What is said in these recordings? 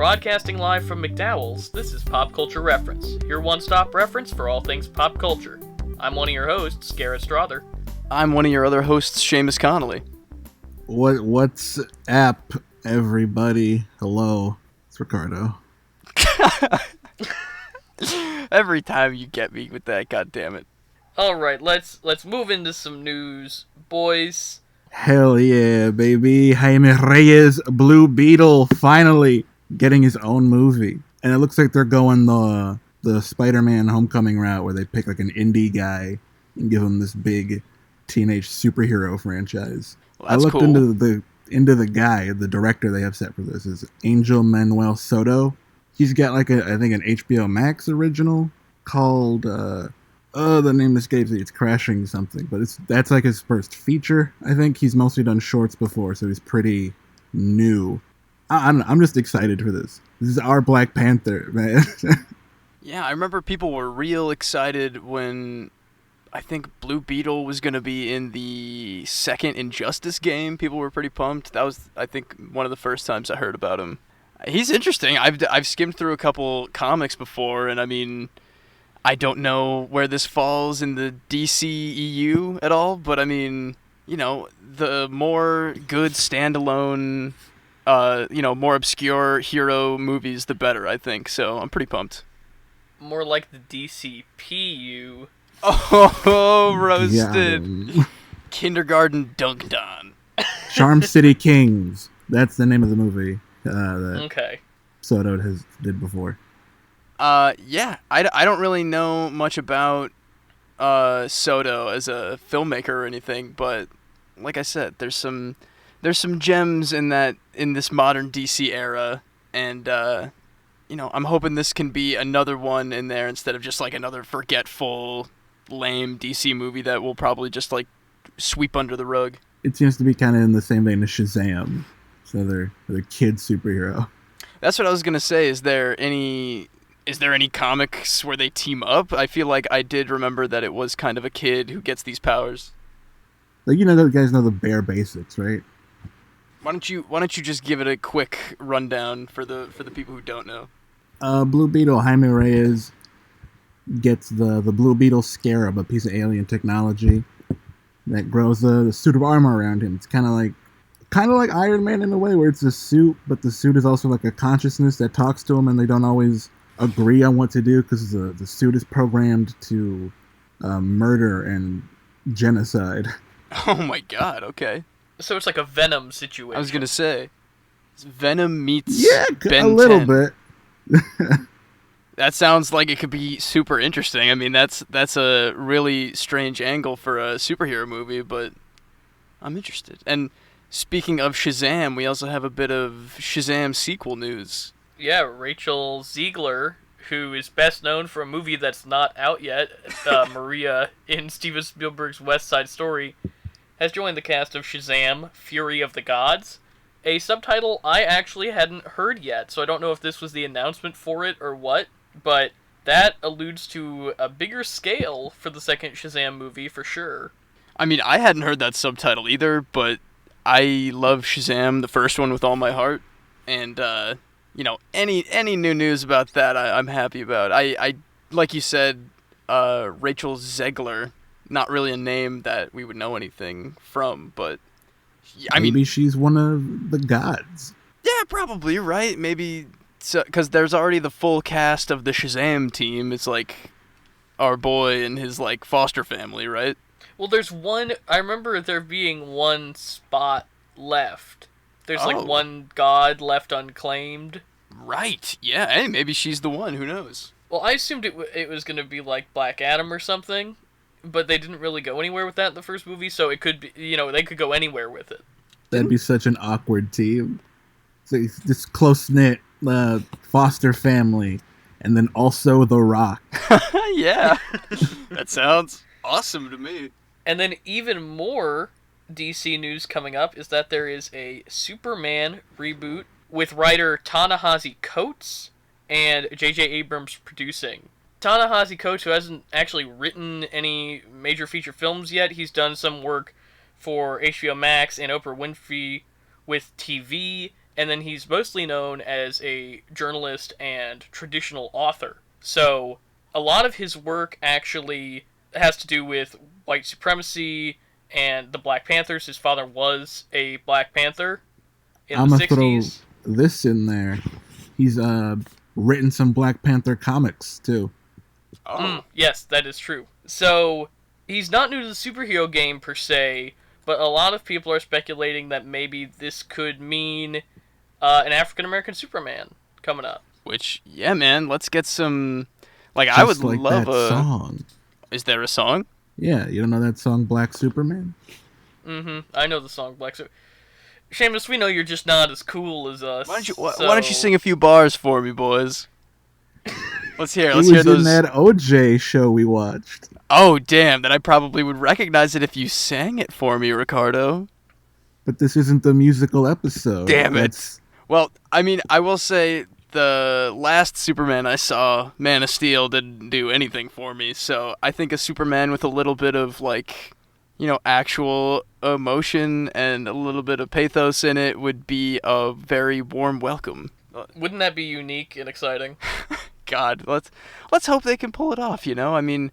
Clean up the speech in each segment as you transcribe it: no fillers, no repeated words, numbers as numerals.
Broadcasting live from McDowell's, this is Pop Culture Reference, your one-stop reference for all things pop culture. I'm one of your hosts, Garrett Strother. I'm one of your other hosts, Seamus Connolly. What's up, everybody? Hello, it's Ricardo. Every time you get me with that, goddammit. Alright, let's move into some news, boys. Hell yeah, baby. Jaime Reyes, Blue Beetle, finally getting his own movie. And it looks like they're going the Spider-Man Homecoming route where they pick like an indie guy and give him this big teenage superhero franchise. Well, I that's looked cool. into the guy, the director they have set for this is Manuel Soto. He's got like I think an HBO Max original called the name escapes me. It's Crashing something, but that's like his first feature. I think he's mostly done shorts before, so he's pretty new. I'm just excited for this. This is our Black Panther, man. Yeah, I remember people were real excited when I think Blue Beetle was going to be in the second Injustice game. People were pretty pumped. That was, I think, one of the first times I heard about him. He's interesting. I've skimmed through a couple comics before, and I mean, I don't know where this falls in the DCEU at all, but I mean, you know, the more good standalone, more obscure hero movies, the better, I think. So I'm pretty pumped. More like the DCPU. Oh, roasted. Yeah. Kindergarten dunked on. Charm City Kings. That's the name of the movie that Okay. Soto did before. Yeah, I don't really know much about Soto as a filmmaker or anything, but like I said, there's some gems in this modern DC era, and I'm hoping this can be another one in there instead of just like another forgetful, lame DC movie that will probably just like sweep under the rug. It seems to be kind of in the same vein as Shazam. So they're kid superhero. That's what I was gonna say. Is there any comics where they team up? I feel like I did remember that it was kind of a kid who gets these powers. Like, those guys know the bare basics, right? Why don't you just give it a quick rundown for the people who don't know? Blue Beetle, Jaime Reyes gets the Blue Beetle Scarab, a piece of alien technology that grows a suit of armor around him. It's kind of like Iron Man in a way, where it's a suit, but the suit is also like a consciousness that talks to him, and they don't always agree on what to do because the suit is programmed to murder and genocide. Oh my god, okay. So it's like a Venom situation. I was gonna say, it's Venom meets Ben a little 10. bit. That sounds like it could be super interesting. I mean, that's a really strange angle for a superhero movie, but I'm interested. And speaking of Shazam, we also have a bit of Shazam sequel news. Yeah, Rachel Zegler, who is best known for a movie that's not out yet, Maria in Steven Spielberg's West Side Story, has joined the cast of Shazam, Fury of the Gods, a subtitle I actually hadn't heard yet, so I don't know if this was the announcement for it or what, but that alludes to a bigger scale for the second Shazam movie for sure. I mean, I hadn't heard that subtitle either, but I love Shazam, the first one, with all my heart, and any new news about that, I'm happy about. I like you said, Rachel Zegler, not really a name that we would know anything from, but Maybe she's one of the gods. Yeah, probably, right? Maybe, because there's already the full cast of the Shazam team. It's like our boy and his like foster family, right? Well, there's one. I remember there being one spot left. There's like one god left unclaimed. Right. Yeah. Hey, maybe she's the one. Who knows? Well, I assumed it was going to be like Black Adam or something, but they didn't really go anywhere with that in the first movie, so it could be, they could go anywhere with it. That'd be such an awkward team. So it's this close-knit foster family, and then also The Rock. Yeah. That sounds awesome to me. And then even more DC news coming up is that there is a Superman reboot with writer Ta-Nehisi Coates and J.J. Abrams producing. Ta-Nehisi Coates, who hasn't actually written any major feature films yet, he's done some work for HBO Max and Oprah Winfrey with TV, and then he's mostly known as a journalist and traditional author. So a lot of his work actually has to do with white supremacy and the Black Panthers. His father was a Black Panther in I'm the gonna throw 60s. this in there. He's written some Black Panther comics too. Yes, that is true. So he's not new to the superhero game per se, but a lot of people are speculating that maybe this could mean an African American Superman coming up. Which, yeah, man, let's get some. Like, Just I would like love that a song. Is there a song? Yeah, you don't know that song Black Superman? I know the song Black Super. Seamus, we know you're just not as cool as us. Why don't you sing a few bars for me, boys? Let's hear. Let's He hear was in those. that OJ show we watched. Oh, damn! Then I probably would recognize it if you sang it for me, Ricardo. But this isn't the musical episode. Damn it. That's- Well, I mean, I will say the last Superman I saw, Man of Steel, didn't do anything for me. So I think a Superman with a little bit of, like, you know, actual emotion and a little bit of pathos in it would be a very warm welcome. Wouldn't that be unique and exciting? God, let's hope they can pull it off, you know? I mean,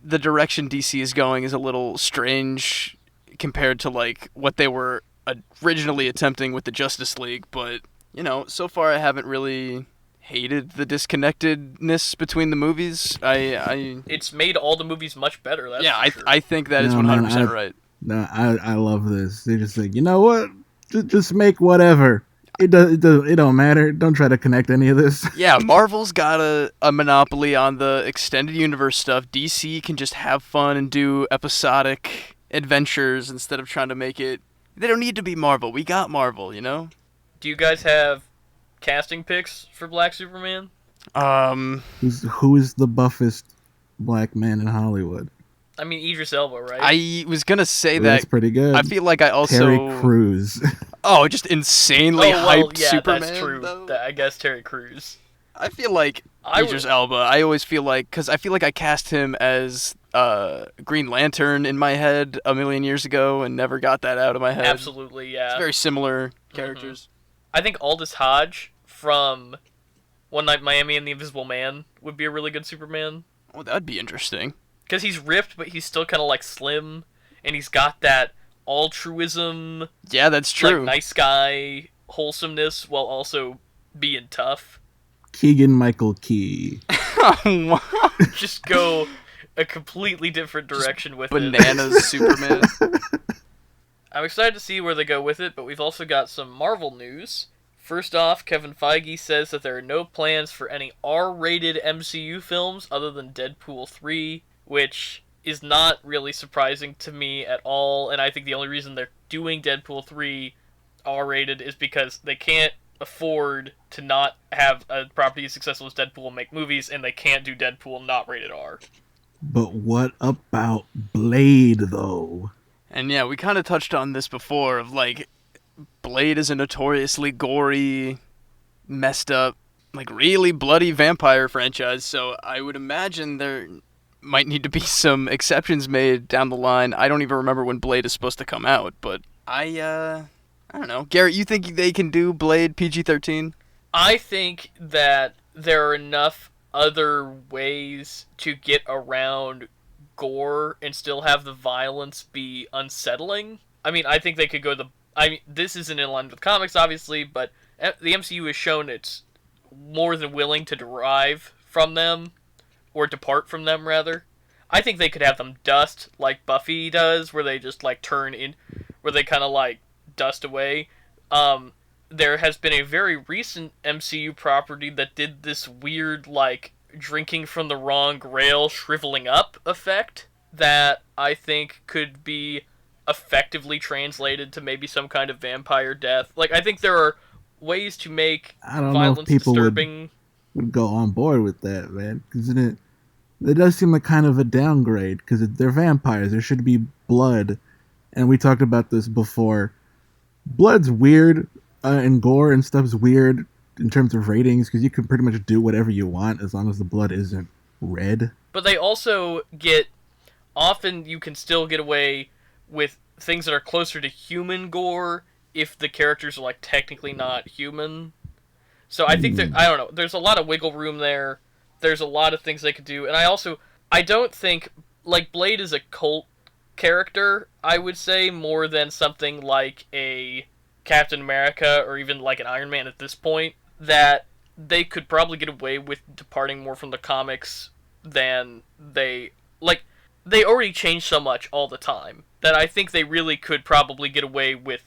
the direction DC is going is a little strange compared to, like, what they were originally attempting with the Justice League, but, you know, so far I haven't really hated the disconnectedness between the movies. It's made all the movies much better, that's yeah, for sure. I think that is No, 100% man, right. No, I love this. They just like, you know what? Just make whatever. It don't matter. Don't try to connect any of this. Yeah, Marvel's got a monopoly on the extended universe stuff. DC can just have fun and do episodic adventures instead of trying to make it. They don't need to be Marvel. We got Marvel, you know? Do you guys have casting picks for Black Superman? Who is the buffest black man in Hollywood? I mean, Idris Elba, right? I was gonna say That's that. pretty good. I feel like I also. Terry Crews. Oh, just insanely hyped yeah, Superman. that's true. Though? I guess Terry Crews. I feel like Idris Elba. I always feel like, because I feel like I cast him as Green Lantern in my head a million years ago and never got that out of my head. Absolutely, yeah. It's very similar characters. I think Aldous Hodge from One Night in Miami and The Invisible Man would be a really good Superman. Oh, that'd be interesting. Because he's ripped, but he's still kind of like slim, and he's got that altruism, Yeah, that's true. like nice guy wholesomeness while also being tough. Keegan Michael Key. Just go a completely different direction with it. Bananas Superman. I'm excited to see where they go with it, but we've also got some Marvel news. First off, Kevin Feige says that there are no plans for any R-rated MCU films other than Deadpool 3, which is not really surprising to me at all, and I think the only reason they're doing Deadpool 3 R-rated is because they can't afford to not have a property as successful as Deadpool make movies, and they can't do Deadpool not rated R. But what about Blade, though? And yeah, we kind of touched on this before, of like, Blade is a notoriously gory, messed up, like really bloody vampire franchise, so I would imagine there might need to be some exceptions made down the line. I don't even remember when Blade is supposed to come out, but I don't know. Garrett, you think they can do Blade PG-13? I think that there are enough other ways to get around gore and still have the violence be unsettling. I mean, I think they could go this isn't in line with comics, obviously, but the MCU has shown it's more than willing to derive from them, or depart from them, rather. I think they could have them dust like Buffy does, where they just, like, where they kind of, like, dust away. There has been a very recent MCU property that did this weird, like, drinking from the wrong grail, shriveling up effect that I think could be effectively translated to maybe some kind of vampire death. Like, I think there are ways to make I don't know violence if people disturbing. would go on board with that, man. Because it does seem like kind of a downgrade, because they're vampires. There should be blood. And we talked about this before. Blood's weird, and gore and stuff's weird in terms of ratings, because you can pretty much do whatever you want as long as the blood isn't red. But they also often you can still get away with things that are closer to human gore if the characters are like technically not human. So I think that, I don't know, there's a lot of wiggle room there. There's a lot of things they could do. And I don't think, like, Blade is a cult character, I would say, more than something like a Captain America or even like an Iron Man at this point, that they could probably get away with departing more from the comics than they already change so much all the time that I think they really could probably get away with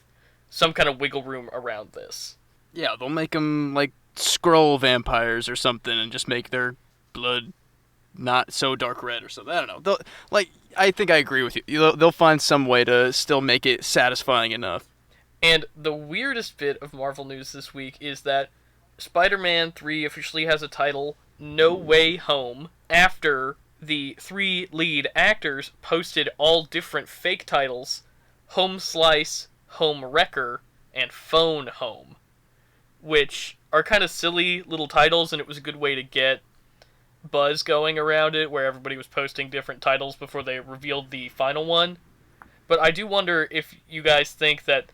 some kind of wiggle room around this. Yeah, they'll make them like Skrull vampires or something and just make their blood not so dark red or something. I don't know. I think I agree with you. They'll find some way to still make it satisfying enough. And the weirdest bit of Marvel news this week is that Spider-Man 3 officially has a title, No Way Home, after the 3 lead actors posted all different fake titles, Home Slice, Home Wrecker, and Phone Home, which are kind of silly little titles, and it was a good way to get buzz going around it, where everybody was posting different titles before they revealed the final one. But I do wonder if you guys think that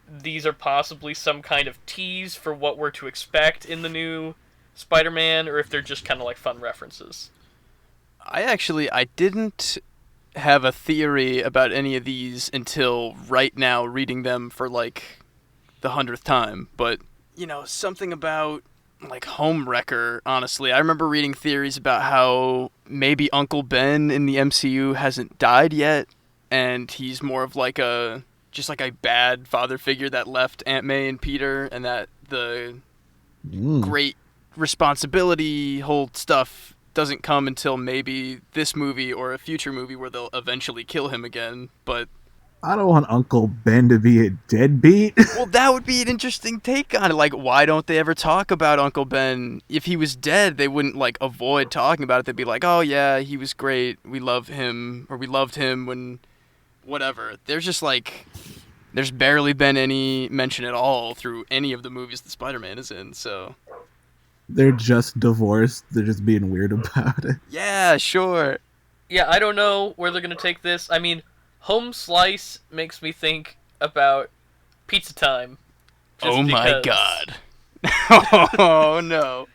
these are possibly some kind of tease for what we're to expect in the new Spider-Man, or if they're just kind of like fun references. I didn't have a theory about any of these until right now, reading them for like the 100th time. But, you know, something about like Home Wrecker, honestly. I remember reading theories about how maybe Uncle Ben in the MCU hasn't died yet, and he's more of like a bad father figure that left Aunt May and Peter, and that the great responsibility whole stuff doesn't come until maybe this movie or a future movie where they'll eventually kill him again. But I don't want Uncle Ben to be a deadbeat. well, that would be an interesting take on it. Like, why don't they ever talk about Uncle Ben? If he was dead, they wouldn't like avoid talking about it. They'd be like, oh yeah, he was great, we love him, or we loved him when whatever. There's just like, there's barely been any mention at all through any of the movies that Spider-Man is in, so They're just divorced. They're just being weird about it. yeah, sure. Yeah, I don't know where they're going to take this. I mean, Home Slice makes me think about Pizza Time. Oh my god. Oh no.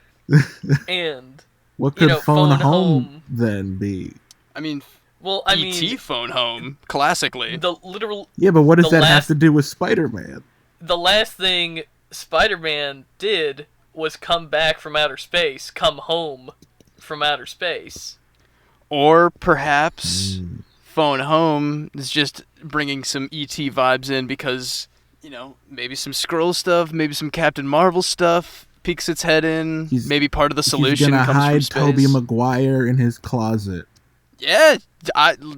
And What could phone phone home home then be? I mean, well, E.T. Phone Home, classically. the literal Yeah, but what does the that have last- to do with Spider-Man? the last thing Spider-Man did was come back from outer space, come home from outer space. Or perhaps Phone Home is just bringing some E.T. vibes in because, you know, maybe some Skrull stuff, maybe some Captain Marvel stuff peeks its head in. Maybe part of the solution He's gonna comes from hide space. Tobey Maguire in his closet. Yeah,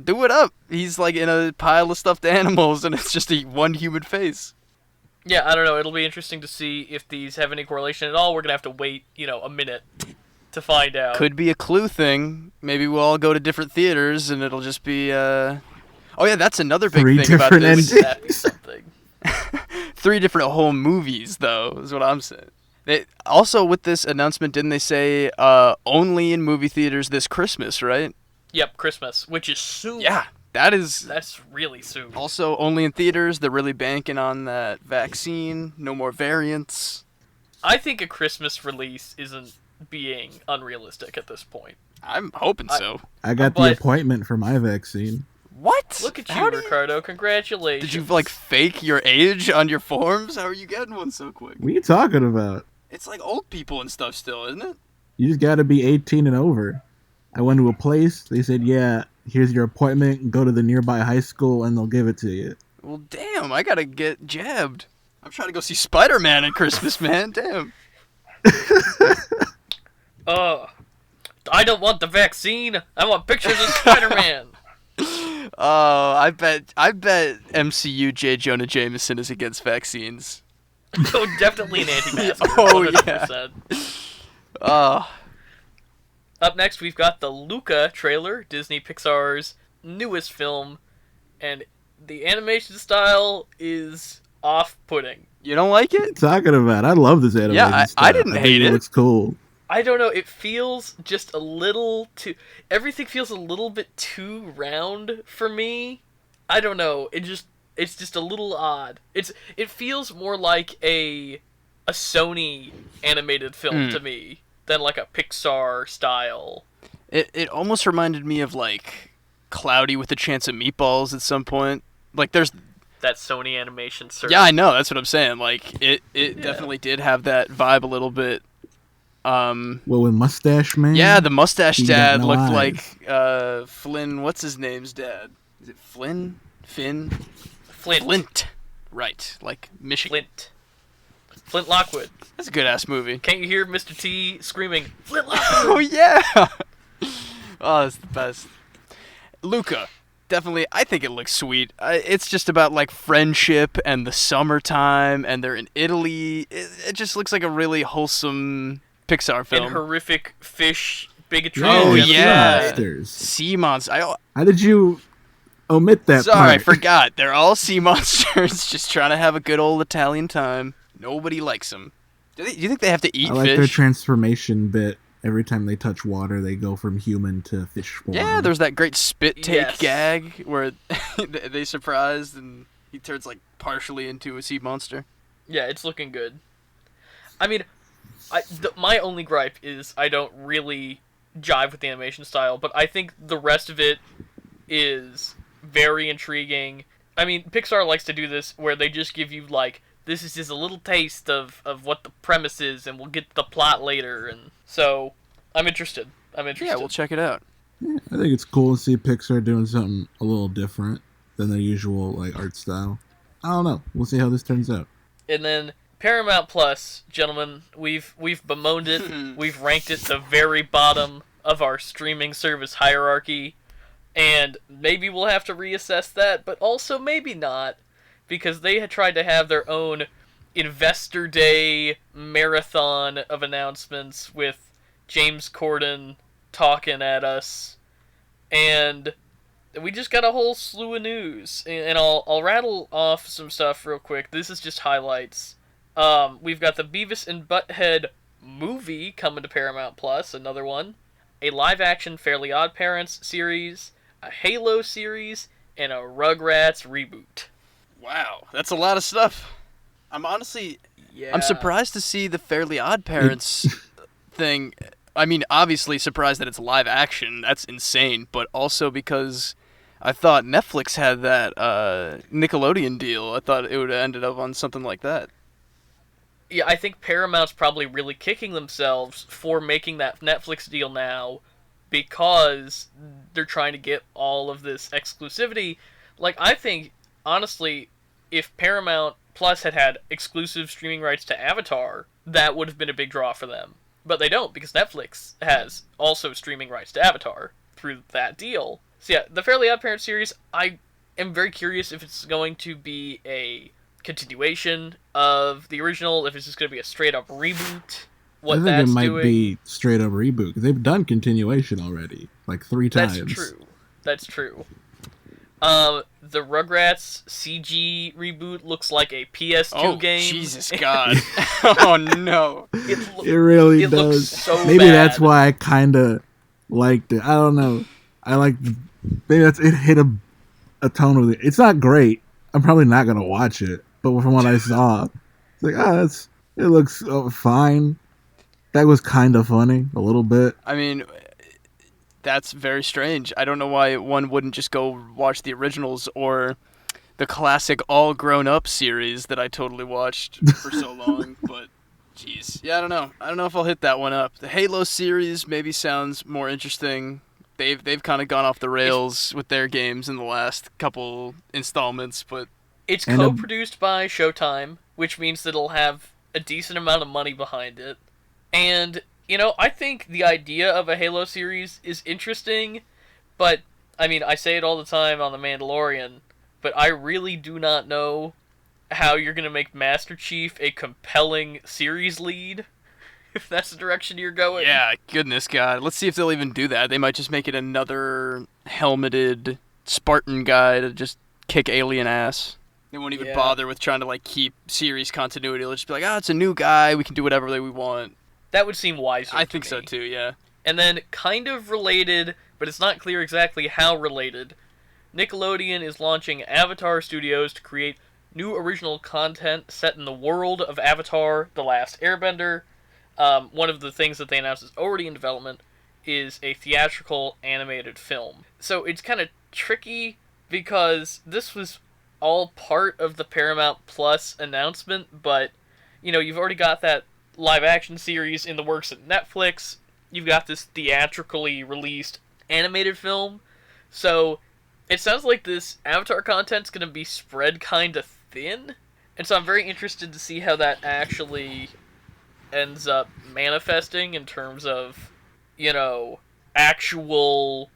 do it up. He's like in a pile of stuffed animals and it's just one human face. Yeah, I don't know. It'll be interesting to see if these have any correlation at all. We're going to have to wait, a minute to find out. Could be a clue thing. Maybe we'll all go to different theaters and it'll just be, Oh yeah, that's another big Three thing about different this. endings. That'd be something. 3 different whole movies, though, is what I'm saying. They also, with this announcement, didn't they say only in movie theaters this Christmas, right? Yep, Christmas, which is soon. Yeah, that's really soon. also only in theaters. They're really banking on that vaccine. No more variants. I think a Christmas release isn't being unrealistic at this point. I'm hoping so. I got the But- appointment for my vaccine. What? Look at How you, do Ricardo. Congratulations. Did you, fake your age on your forms? How are you getting one so quick? What are you talking about? It's like old people and stuff still, isn't it? You just gotta be 18 and over. I went to a place. They said, yeah, here's your appointment. Go to the nearby high school and they'll give it to you. Well, damn, I gotta get jabbed. I'm trying to go see Spider-Man at Christmas, man. Damn. I don't want the vaccine. I want pictures of Spider-Man. Oh, I bet MCU J. Jonah Jameson is against vaccines. Oh, definitely an anti-masker. Oh, 100%. Up next, we've got the Luca trailer, Disney Pixar's newest film, and the animation style is off-putting. You don't like it? Talking about, I love this animation. Yeah, I style. didn't think hate it. It looks cool. I don't know, it feels just a little too... Everything feels a little bit too round for me. I don't know, it just... It's just a little odd. It feels more like a Sony animated film to me than like a Pixar style. It almost reminded me of like Cloudy with a Chance of Meatballs at some point. Like there's that Sony animation service. Yeah, I know, that's what I'm saying. Like it definitely did have that vibe a little bit. Well, with Mustache Man? Yeah, the Mustache Dad looked eyes. like Flynn, what's his name's dad? Is it Flynn? Finn? Flint. Right, like Michigan. Flint Lockwood. That's a good-ass movie. Can't you hear Mr. T screaming, Flint Lockwood? Oh, yeah! Oh, that's the best. Luca. Definitely, I think it looks sweet. It's just about, like, friendship and the summertime, and they're in Italy. It just looks like a really wholesome Pixar film. And horrific fish bigotry. Oh, yeah. Monsters. Sea monsters. How did you omit that Sorry, part? I forgot. They're all sea monsters just trying to have a good old Italian time. Nobody likes them. Do you think they have to eat I like fish? their transformation bit. Every time they touch water, they go from human to fish form. Yeah, there's that great spit take Yes. gag where they surprised and he turns like partially into a sea monster. Yeah, it's looking good. I mean, my only gripe is I don't really jive with the animation style, but I think the rest of it is very intriguing. I mean, Pixar likes to do this where they just give you like, this is just a little taste of what the premise is, and we'll get to the plot later, and so I'm interested. Yeah, we'll check it out. Yeah, I think it's cool to see Pixar doing something a little different than their usual like art style. I don't know. We'll see how this turns out. And then Paramount Plus, gentlemen, we've bemoaned it. We've ranked it the very bottom of our streaming service hierarchy, and maybe we'll have to reassess that, but also maybe not, because they had tried to have their own Investor Day marathon of announcements with James Corden talking at us, and we just got a whole slew of news, and I'll rattle off some stuff real quick. This is just highlights. We've got the Beavis and Butthead movie coming to Paramount Plus, another one, a live-action Fairly Odd Parents series, a Halo series, and a Rugrats reboot. Wow, that's a lot of stuff. I'm surprised to see the Fairly Odd Parents thing. I mean, obviously surprised that it's live action. That's insane. But also because I thought Netflix had that Nickelodeon deal. I thought it would have ended up on something like that. Yeah, I think Paramount's probably really kicking themselves for making that Netflix deal now, because they're trying to get all of this exclusivity. Like, I think, honestly, if Paramount Plus had exclusive streaming rights to Avatar, that would have been a big draw for them. But they don't, because Netflix has also streaming rights to Avatar through that deal. So yeah, the Fairly Odd Parents series, I am very curious if it's going to be a continuation of the original, if it's just going to be a straight-up reboot, what I think that's it might doing. be straight up reboot, because they've done continuation already, like 3 times. That's true. The Rugrats CG reboot looks like a PS2 game. Oh, Jesus God. Oh, no. It really it does. Looks so Maybe bad. that's why I kind of liked it. I don't know. Maybe it hit a tone with it. It's not great. I'm probably not going to watch it. But from what I saw, it's like, it looks fine. That was kind of funny, a little bit. I mean, that's very strange. I don't know why one wouldn't just go watch the originals or the classic All Grown Up series that I totally watched for so long. But, jeez. Yeah, I don't know. I don't know if I'll hit that one up. The Halo series maybe sounds more interesting. They've kind of gone off the rails with their games in the last couple installments, but it's co-produced by Showtime, which means that it'll have a decent amount of money behind it. And, I think the idea of a Halo series is interesting, but, I mean, I say it all the time on The Mandalorian, but I really do not know how you're going to make Master Chief a compelling series lead, if that's the direction you're going. Yeah, goodness God. Let's see if they'll even do that. They might just make it another helmeted Spartan guy to just kick alien ass. They won't even bother with trying to, keep series continuity. They'll just be like, it's a new guy. We can do whatever we want. That would seem wiser. I think so, too, yeah. And then, kind of related, but it's not clear exactly how related, Nickelodeon is launching Avatar Studios to create new original content set in the world of Avatar: The Last Airbender. One of the things that they announced is already in development is a theatrical animated film. So it's kind of tricky because this was all part of the Paramount Plus announcement, but, you know, you've already got that live action series in the works at Netflix. You've got this theatrically released animated film. So it sounds like this Avatar content's going to be spread kind of thin. And so I'm very interested to see how that actually ends up manifesting in terms of, you know, actual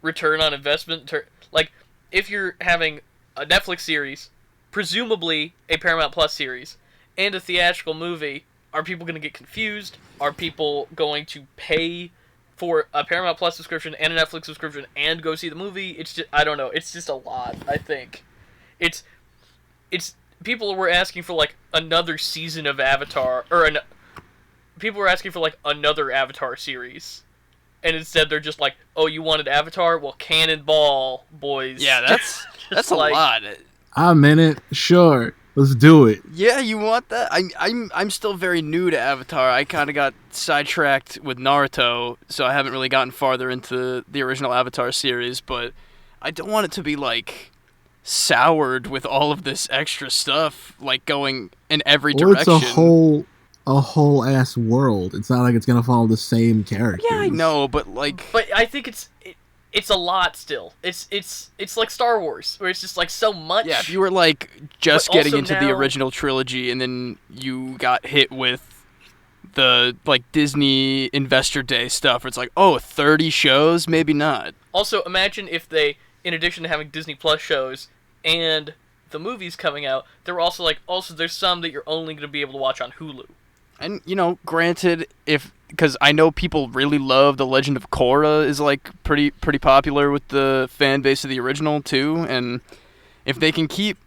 return on investment. Like, if you're having a Netflix series, presumably a Paramount Plus series, and a theatrical movie, are people going to get confused? Are people going to pay for a Paramount Plus subscription and a Netflix subscription and go see the movie? It's just, I don't know. It's just a lot, I think. It's people were asking for, like, another season of Avatar, people were asking for, like, another Avatar series. And instead they're just like, oh, you wanted Avatar? Well, cannonball, boys. Yeah, that's a like, lot. I'm in it. Sure. Let's do it. Yeah, you want that? I'm still very new to Avatar. I kind of got sidetracked with Naruto, so I haven't really gotten farther into the original Avatar series, but I don't want it to be, like, soured with all of this extra stuff, like, going in every direction. It's a whole ass world. It's not like it's gonna follow the same characters. Yeah, I know, but like, but I think it's a lot still. It's like Star Wars, where it's just like so much. Yeah, if you were like just getting into now, the original trilogy and then you got hit with the like Disney Investor Day stuff, it's like, oh, 30 shows, maybe not. Also, imagine if they, in addition to having Disney Plus shows and the movies coming out, they were also like, also there's some that you're only going to be able to watch on Hulu. And, you know, granted, because I know people really love The Legend of Korra is, like, pretty popular with the fan base of the original, too. And if they can keep,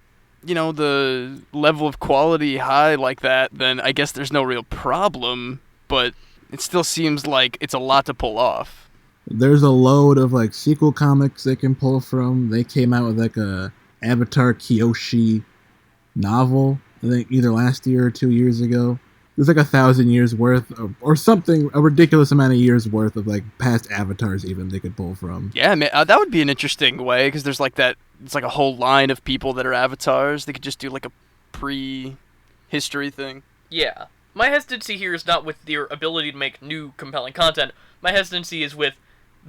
you know, the level of quality high like that, then I guess there's no real problem. But it still seems like it's a lot to pull off. There's a load of, like, sequel comics they can pull from. They came out with, like, a Avatar Kyoshi novel, I think, either last year or 2 years ago. There's like 1,000 years worth or something, a ridiculous amount of years worth of like past avatars even they could pull from. Yeah, man, that would be an interesting way because there's like that. It's like a whole line of people that are avatars. They could just do like a pre-history thing. Yeah, my hesitancy here is not with their ability to make new compelling content. My hesitancy is with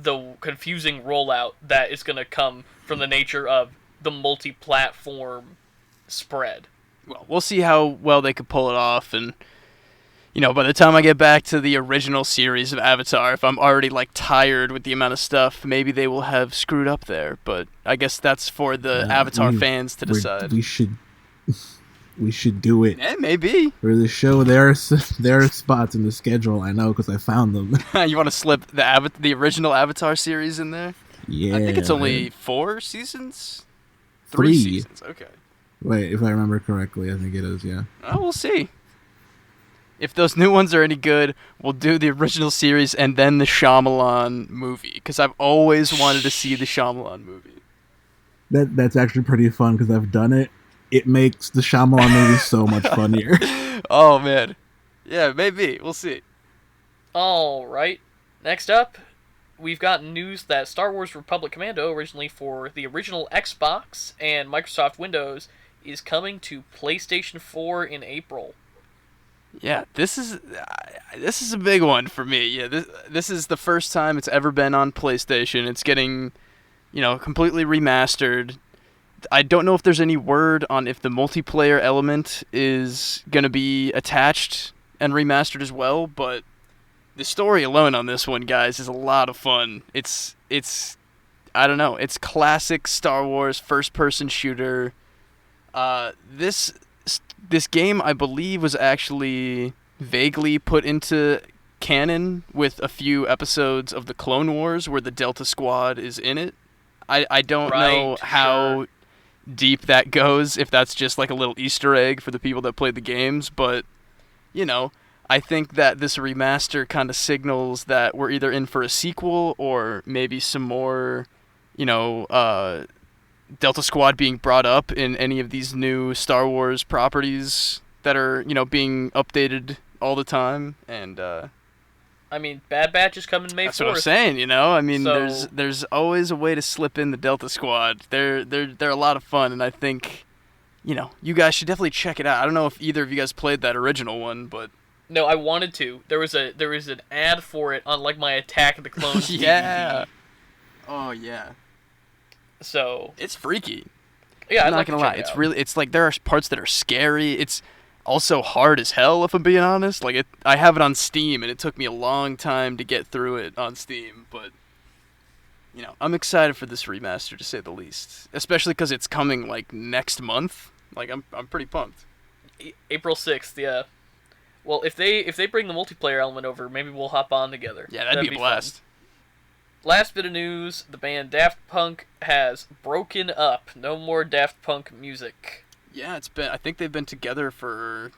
the confusing rollout that is going to come from the nature of the multi-platform spread. Well, we'll see how well they could pull it off and. You know, by the time I get back to the original series of Avatar, if I'm already, like, tired with the amount of stuff, maybe they will have screwed up there. But I guess that's for the Avatar fans to decide. We should do it. Yeah, maybe. For the show, there are spots in the schedule, I know, because I found them. You want to slip the original Avatar series in there? Yeah. I think it's only 4 seasons? 3 seasons, okay. Wait, if I remember correctly, I think it is, yeah. Oh, we'll see. If those new ones are any good, we'll do the original series and then the Shyamalan movie. Because I've always wanted to see the Shyamalan movie. That's actually pretty fun because I've done it. It makes the Shyamalan movie so much funnier. Oh, man. Yeah, maybe. We'll see. Alright. Next up, we've got news that Star Wars Republic Commando, originally for the original Xbox and Microsoft Windows, is coming to PlayStation 4 in April. Yeah, this is a big one for me. Yeah, this is the first time it's ever been on PlayStation. It's getting, you know, completely remastered. I don't know if there's any word on if the multiplayer element is going to be attached and remastered as well, but the story alone on this one, guys, is a lot of fun. It's I don't know, it's classic Star Wars first-person shooter. This game, I believe, was actually vaguely put into canon with a few episodes of the Clone Wars where the Delta Squad is in it. I don't know how deep that goes, if that's just like a little Easter egg for the people that played the games, but, you know, I think that this remaster kind of signals that we're either in for a sequel or maybe some more Delta Squad being brought up in any of these new Star Wars properties that are, being updated all the time. And I mean, Bad Batch is coming May 4th. that's what I'm saying, I mean, So- there's always a way to slip in the Delta Squad. They're a lot of fun, and I think, you guys should definitely check it out. I don't know if either of you guys played that original one, but No, I wanted to. There was an ad for it on like my Attack of the Clones yeah. DVD. Oh yeah. So It's freaky. yeah, I'm I'd not like gonna to lie. check it It's out. really, it's like there are parts that are scary. It's also hard as hell, if I'm being honest. Like I have it on Steam, and it took me a long time to get through it on Steam. But I'm excited for this remaster, to say the least. Especially because it's coming like next month. Like I'm pretty pumped. April 6th, yeah. Well, if they bring the multiplayer element over, maybe we'll hop on together. Yeah, that'd be a blast. fun. Last bit of news, the band Daft Punk has broken up. No more Daft Punk music. Yeah, I think they've been together for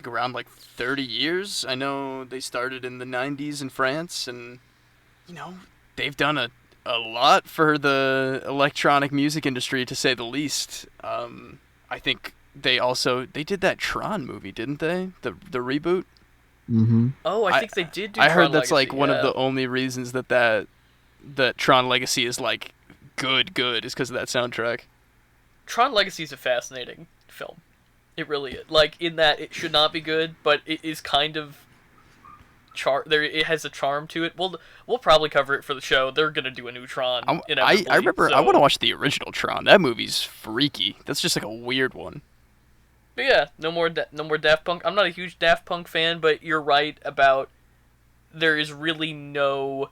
around like 30 years. I know they started in the 90s in France, and they've done a lot for the electronic music industry, to say the least. I think they did that Tron movie, didn't they? The reboot? Mm-hmm. Oh, I think they did do I Tron heard that's Legacy, like one of yeah. the only reasons that Tron Legacy is like good is because of that soundtrack. Tron Legacy is a fascinating film. It really is. Like, in that it should not be good, but it is kind of it has a charm to it. We'll probably cover it for the show. They're gonna do a new Tron. I remember. So. I want to watch the original Tron. That movie's freaky. That's just like a weird one. But yeah, no more Daft Punk. I'm not a huge Daft Punk fan, but you're right about there is really no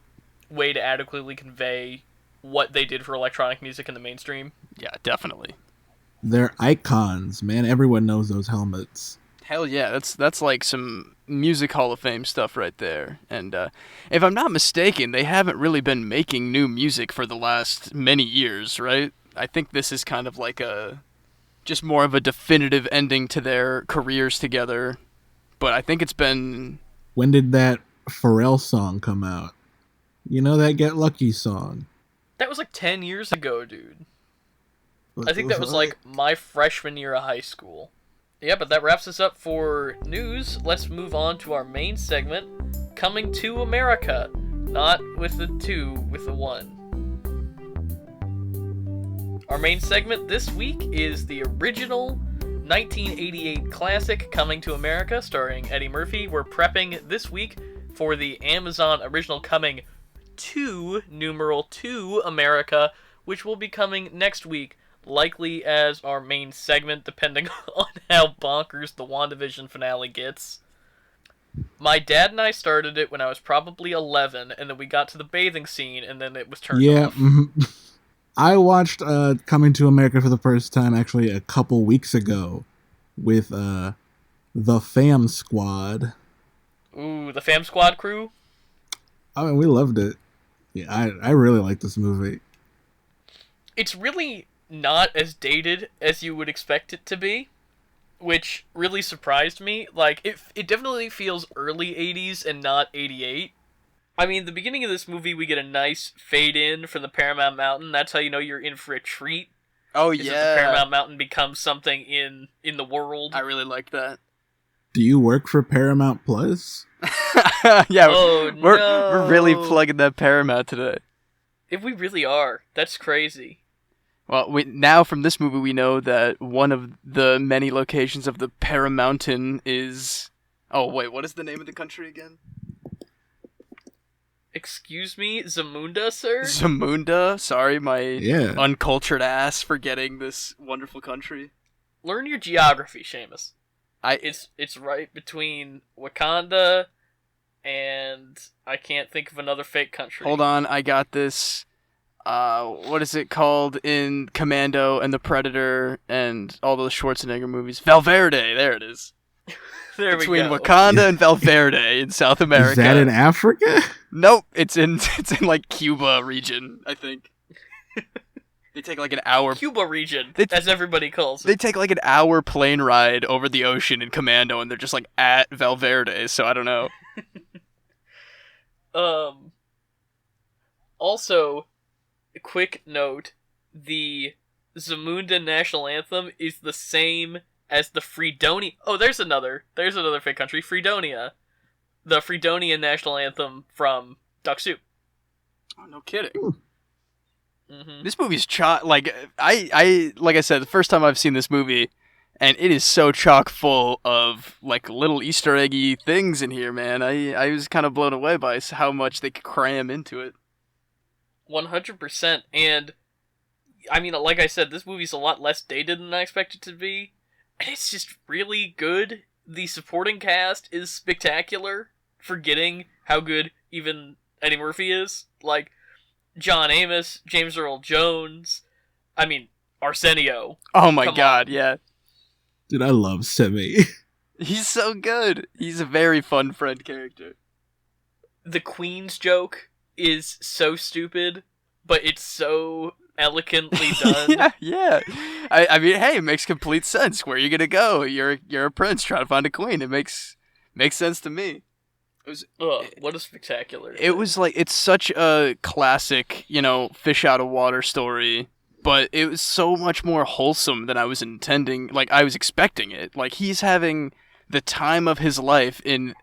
way to adequately convey what they did for electronic music in the mainstream. Yeah, definitely. They're icons, man. Everyone knows those helmets. Hell yeah, that's like some music Hall of Fame stuff right there. And if I'm not mistaken, they haven't really been making new music for the last many years, right? I think this is kind of like just more of a definitive ending to their careers together. But I think it's been... When did that Pharrell song come out? That Get Lucky song? That was like 10 years ago, dude. I think that was like my freshman year of high school. Yeah, but that wraps us up for news. Let's move on to our main segment, Coming to America. Not with the 2, with the 1. Our main segment this week is the original 1988 classic Coming to America, starring Eddie Murphy. We're prepping this week for the Amazon original Coming to numeral 2 America, which will be coming next week, likely as our main segment, depending on how bonkers the WandaVision finale gets. My dad and I started it when I was probably 11, and then we got to the bathing scene, and then it was turned off. Mm-hmm. I watched Coming to America for the first time actually a couple weeks ago with the Fam Squad. Ooh, the Fam Squad crew? I mean, we loved it. Yeah, I really like this movie. It's really not as dated as you would expect it to be, which really surprised me. Like, it definitely feels early 80s and not 88. I mean, the beginning of this movie, we get a nice fade in from the Paramount Mountain. That's how you know you're in for a treat. Oh, Is that the Paramount Mountain becomes something in the world. I really like that. Do you work for Paramount Plus? Yeah, Oh, we're really no. plugging that Paramount today. If we really are, that's crazy. Well, now from this movie we know that one of the many locations of the Paramountain is... Oh, wait, what is the name of the country again? Excuse me, Zamunda, sir? Zamunda? Sorry, my Yeah. uncultured ass forgetting this wonderful country. Learn your geography, Seamus. It's right between Wakanda and I can't think of another fake country. Hold on, I got this. What is it called in Commando and the Predator and all those Schwarzenegger movies? Valverde, there it is. There Between we go. Wakanda and Valverde in South America. Is that in Africa? Nope, it's in like Cuba region, I think. They take like an hour. Cuba region, They- as everybody calls They it. take like an hour plane ride over the ocean in Commando, and they're just like at Valverde. So I don't know. Also, quick note, the Zamunda national anthem is the same as the Fredonia... Oh, there's another fake country, Fredonia. The Fredonian national anthem from Duck Soup. Oh, no kidding. Mm-hmm. This movie's like I said, the first time I've seen this movie, and it is so chock full of like little Easter eggy things in here, man. I was kind of blown away by how much they could cram into it. 100%. And I mean, like I said, this movie's a lot less dated than I expected it to be. And it's just really good. The supporting cast is spectacular, forgetting how good even Eddie Murphy is. Like, John Amos, James Earl Jones, I mean, Arsenio. Oh my god, yeah. Dude, I love Semi. He's so good. He's a very fun friend character. The Queen's joke is so stupid, but it's so elegantly done. yeah. I mean, hey, it makes complete sense. Where are you gonna go? You're a prince trying to find a queen. It makes sense to me. What a spectacular thing. It was like, it's such a classic, fish out of water story, but it was so much more wholesome than I was intending. Like, I was expecting it. Like, he's having the time of his life in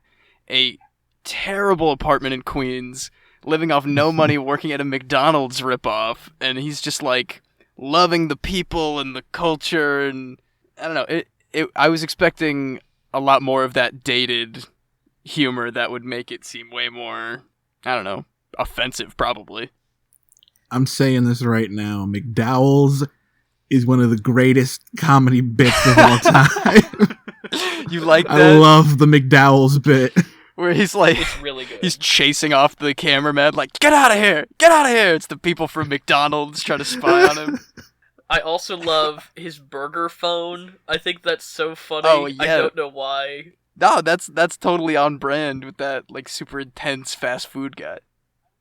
a terrible apartment in Queens, living off no money, working at a McDonald's ripoff, and he's just like loving the people and the culture, and I don't know. I was expecting a lot more of that dated humor that would make it seem way more, I don't know, offensive, probably. I'm saying this right now. McDowell's is one of the greatest comedy bits of all time. You like that? I love the McDowell's bit. Where he's like, it's really good. He's chasing off the cameraman, like, get out of here! Get out of here! It's the people from McDonald's trying to spy on him. I also love his burger phone. I think that's so funny. Oh, yeah. I don't know why. No, that's totally on brand with that, like, super intense fast food guy.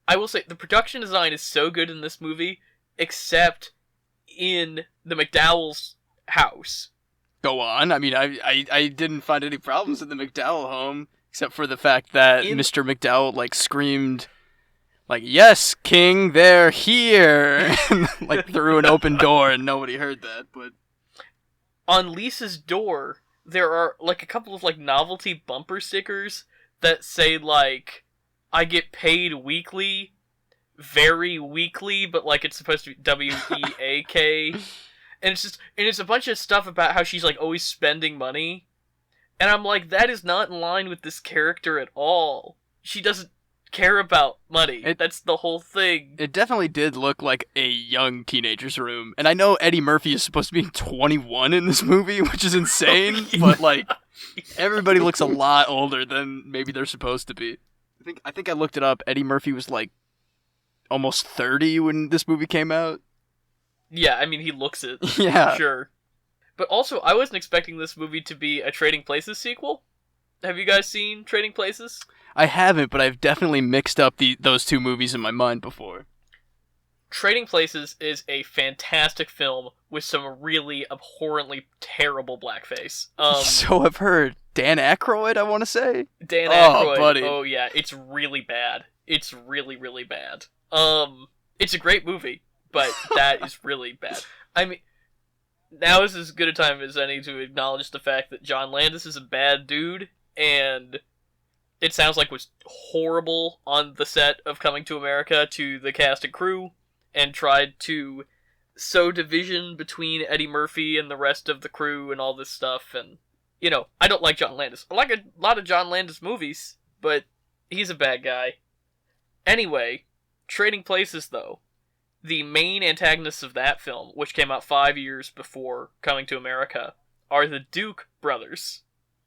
I will say, the production design is so good in this movie, except in the McDowell's house. Go on. I mean, I didn't find any problems in the McDowell home, except for the fact that Mr. McDowell, like, screamed, like, yes, King, they're here! Like, through an open door, and nobody heard that, but... On Lisa's door, there are, like, a couple of, like, novelty bumper stickers that say, like, I get paid weekly, very weekly, but, like, it's supposed to be W-E-A-K. And it's a bunch of stuff about how she's, like, always spending money. And I'm like, that is not in line with this character at all. She doesn't care about money. That's the whole thing. It definitely did look like a young teenager's room. And I know Eddie Murphy is supposed to be 21 in this movie, which is insane. But, like, everybody looks a lot older than maybe they're supposed to be. I think I looked it up. Eddie Murphy was, like, almost 30 when this movie came out. Yeah, I mean, he looks it. Yeah. Sure. But also, I wasn't expecting this movie to be a Trading Places sequel. Have you guys seen Trading Places? I haven't, but I've definitely mixed up those two movies in my mind before. Trading Places is a fantastic film with some really abhorrently terrible blackface. So I've heard. Dan Aykroyd, I want to say? Dan Aykroyd. Buddy. Oh, yeah, it's really bad. It's really, really bad. It's a great movie, but that is really bad. I mean, now is as good a time as any to acknowledge the fact that John Landis is a bad dude, and it sounds like was horrible on the set of Coming to America to the cast and crew, and tried to sow division between Eddie Murphy and the rest of the crew and all this stuff, and, you know, I don't like John Landis. I like a lot of John Landis movies, but he's a bad guy. Anyway, Trading Places, though. The main antagonists of that film, which came out 5 years before Coming to America, are the Duke brothers,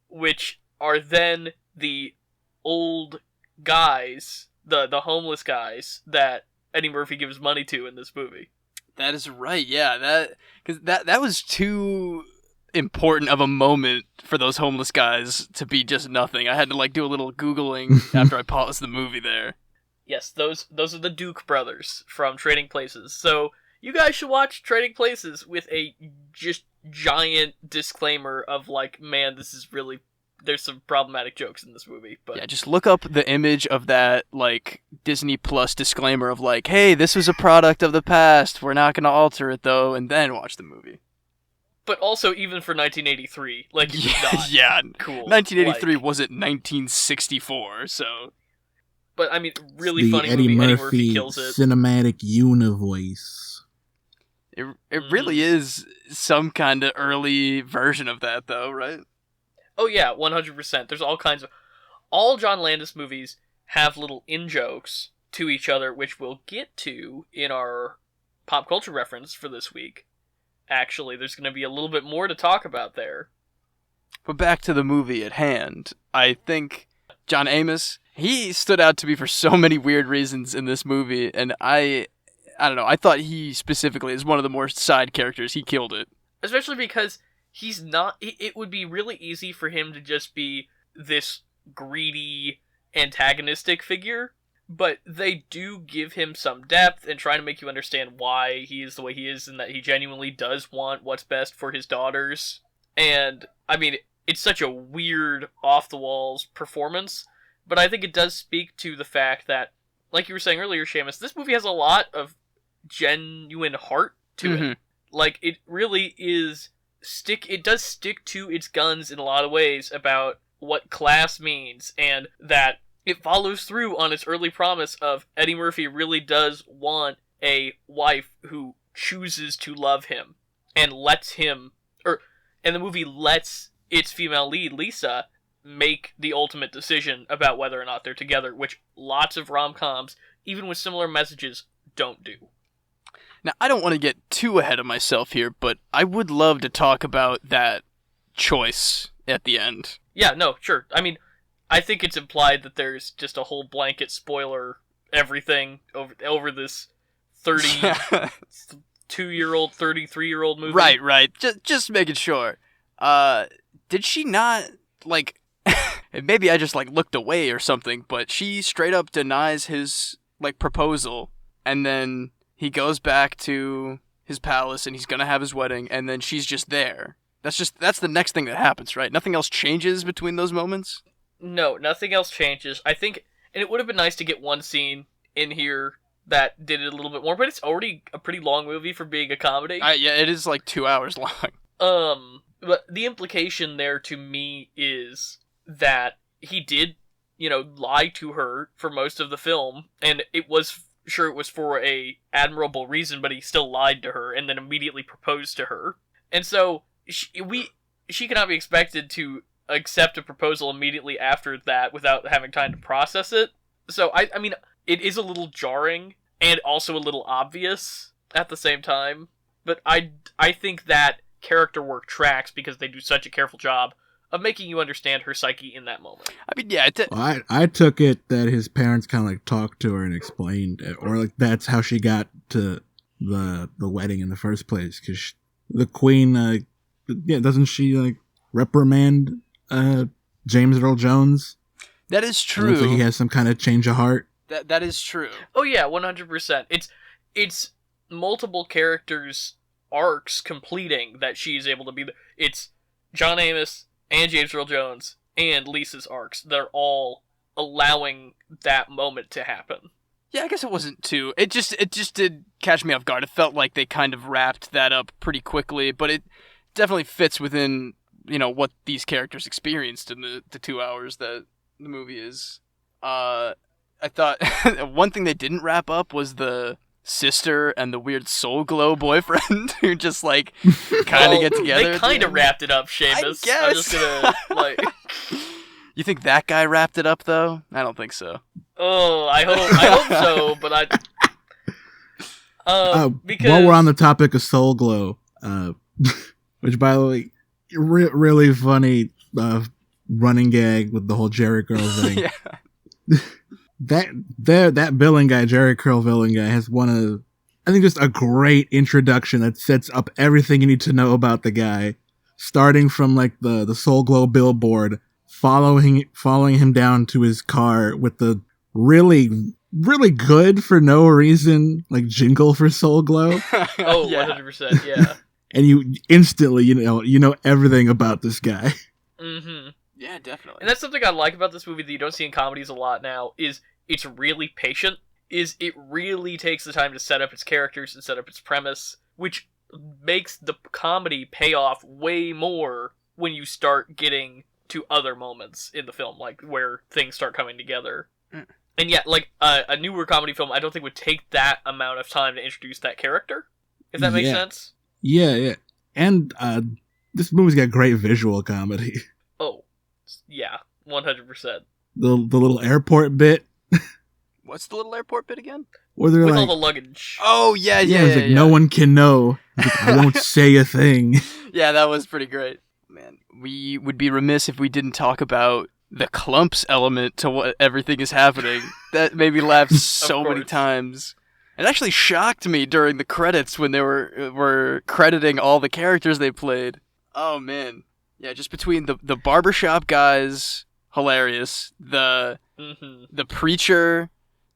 which are then the old guys, the homeless guys, that Eddie Murphy gives money to in this movie. That is right, yeah. That was too important of a moment for those homeless guys to be just nothing. I had to, like, do a little Googling after I paused the movie there. Yes, those are the Duke brothers from Trading Places. So you guys should watch Trading Places with a just giant disclaimer of, like, man, this is really there's some problematic jokes in this movie. But yeah, just look up the image of that, like, Disney Plus disclaimer of, like, hey, this was a product of the past, we're not going to alter it, though, and then watch the movie. But also, even for 1983, like, not yeah, cool. 1983 wasn't 1964, so... But, I mean, really funny Eddie movie. Murphy Eddie Murphy kills it. Cinematic univoice. It really is some kind of early version of that, though, right? Oh, yeah, 100%. There's all kinds of... All John Landis movies have little in-jokes to each other, which we'll get to in our pop culture reference for this week. Actually, there's going to be a little bit more to talk about there. But back to the movie at hand. I think John Amos, he stood out to me for so many weird reasons in this movie, and I don't know, I thought he specifically is one of the more side characters. He killed it. Especially because he's not... It would be really easy for him to just be this greedy, antagonistic figure, but they do give him some depth and try to make you understand why he is the way he is and that he genuinely does want what's best for his daughters. And, I mean, it's such a weird, off-the-walls performance, but I think it does speak to the fact that, like you were saying earlier, Seamus, this movie has a lot of genuine heart to it. Like, it really is... It does stick to its guns in a lot of ways about what class means, and that it follows through on its early promise of Eddie Murphy really does want a wife who chooses to love him and lets him, and the movie lets its female lead, Lisa, make the ultimate decision about whether or not they're together, which lots of rom-coms, even with similar messages, don't do. Now, I don't want to get too ahead of myself here, but I would love to talk about that choice at the end. Yeah, no, sure. I mean, I think it's implied that there's just a whole blanket spoiler everything over this 32-year-old, 33-year-old movie. Right. Just making sure. Did she not, like... maybe I just, like, looked away or something, but she straight up denies his, like, proposal, and then he goes back to his palace, and he's gonna have his wedding, and then she's just there. That's the next thing that happens, right? Nothing else changes between those moments? No, nothing else changes. I think, and it would have been nice to get one scene in here that did it a little bit more, but it's already a pretty long movie for being a comedy. Yeah, it is like 2 hours long. But the implication there to me is that he did, lie to her for most of the film, and it was for a admirable reason, but he still lied to her and then immediately proposed to her. And so she cannot be expected to accept a proposal immediately after that without having time to process it. So, I mean, it is a little jarring and also a little obvious at the same time, but I think that character work tracks because they do such a careful job of making you understand her psyche in that moment. I mean, yeah. I took it that his parents kind of like talked to her and explained it, or like that's how she got to the wedding in the first place. Because the queen, doesn't she like reprimand James Earl Jones? That is true. Looks like he has some kind of change of heart. That is true. Oh yeah, 100%. It's multiple characters' arcs completing that she's able to be. It's John Amos and James Earl Jones and Lisa's arcs. They're all allowing that moment to happen. Yeah, I guess it wasn't too. It just did catch me off guard. It felt like they kind of wrapped that up pretty quickly, but it definitely fits within, what these characters experienced in the 2 hours that the movie is. I thought one thing they didn't wrap up was the sister and the weird soul glow boyfriend who just like kind of get together. They kind of wrapped it up, Seamus. I guess. I'm just gonna like. You think that guy wrapped it up though? I don't think so. Oh, I hope so, but because while we're on the topic of soul glow, which by the way, really funny running gag with the whole Jerry Curl thing. Yeah. That villain guy, Jerry Curl villain guy, has I think just a great introduction that sets up everything you need to know about the guy, starting from like the Soul Glow billboard, following him down to his car with the really, really good for no reason like jingle for Soul Glow. Oh, yeah. 100%, yeah. And you instantly, you know everything about this guy. Mm-hmm. Yeah, definitely. And that's something I like about this movie that you don't see in comedies a lot now, is it's really patient, is it really takes the time to set up its characters and set up its premise, which makes the comedy pay off way more when you start getting to other moments in the film, like where things start coming together. Mm. And yeah, like a newer comedy film, I don't think would take that amount of time to introduce that character, if that makes sense. Yeah. And this movie's got great visual comedy. Oh, yeah, 100%. The little airport bit. What's the little airport bit again? Where they're With like, all the luggage. Oh, yeah. it's like, no one can know. Like, I won't say a thing. Yeah, that was pretty great. Man, we would be remiss if we didn't talk about the clumps element to what everything is happening. That made me laugh so many times. It actually shocked me during the credits when they were crediting all the characters they played. Oh, man. Yeah, just between the barbershop guys, hilarious. The preacher,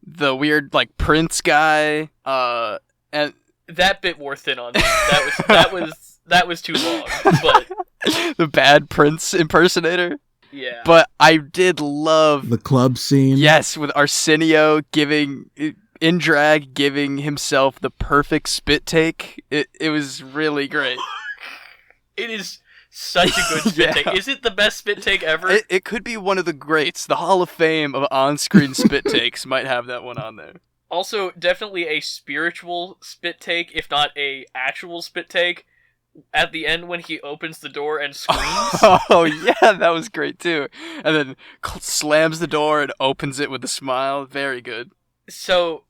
the weird, like, prince guy, and... That bit wore thin on me. That was too long, but... The bad prince impersonator. Yeah. But I did love... The club scene. Yes, with Arsenio in drag, giving himself the perfect spit take. It was really great. It is such a good spit take. Is it the best spit take ever? It could be one of the greats. The Hall of Fame of on-screen spit takes might have that one on there. Also, definitely a spiritual spit take, if not a actual spit take. At the end, when he opens the door and screams. Oh, yeah, that was great, too. And then slams the door and opens it with a smile. Very good. So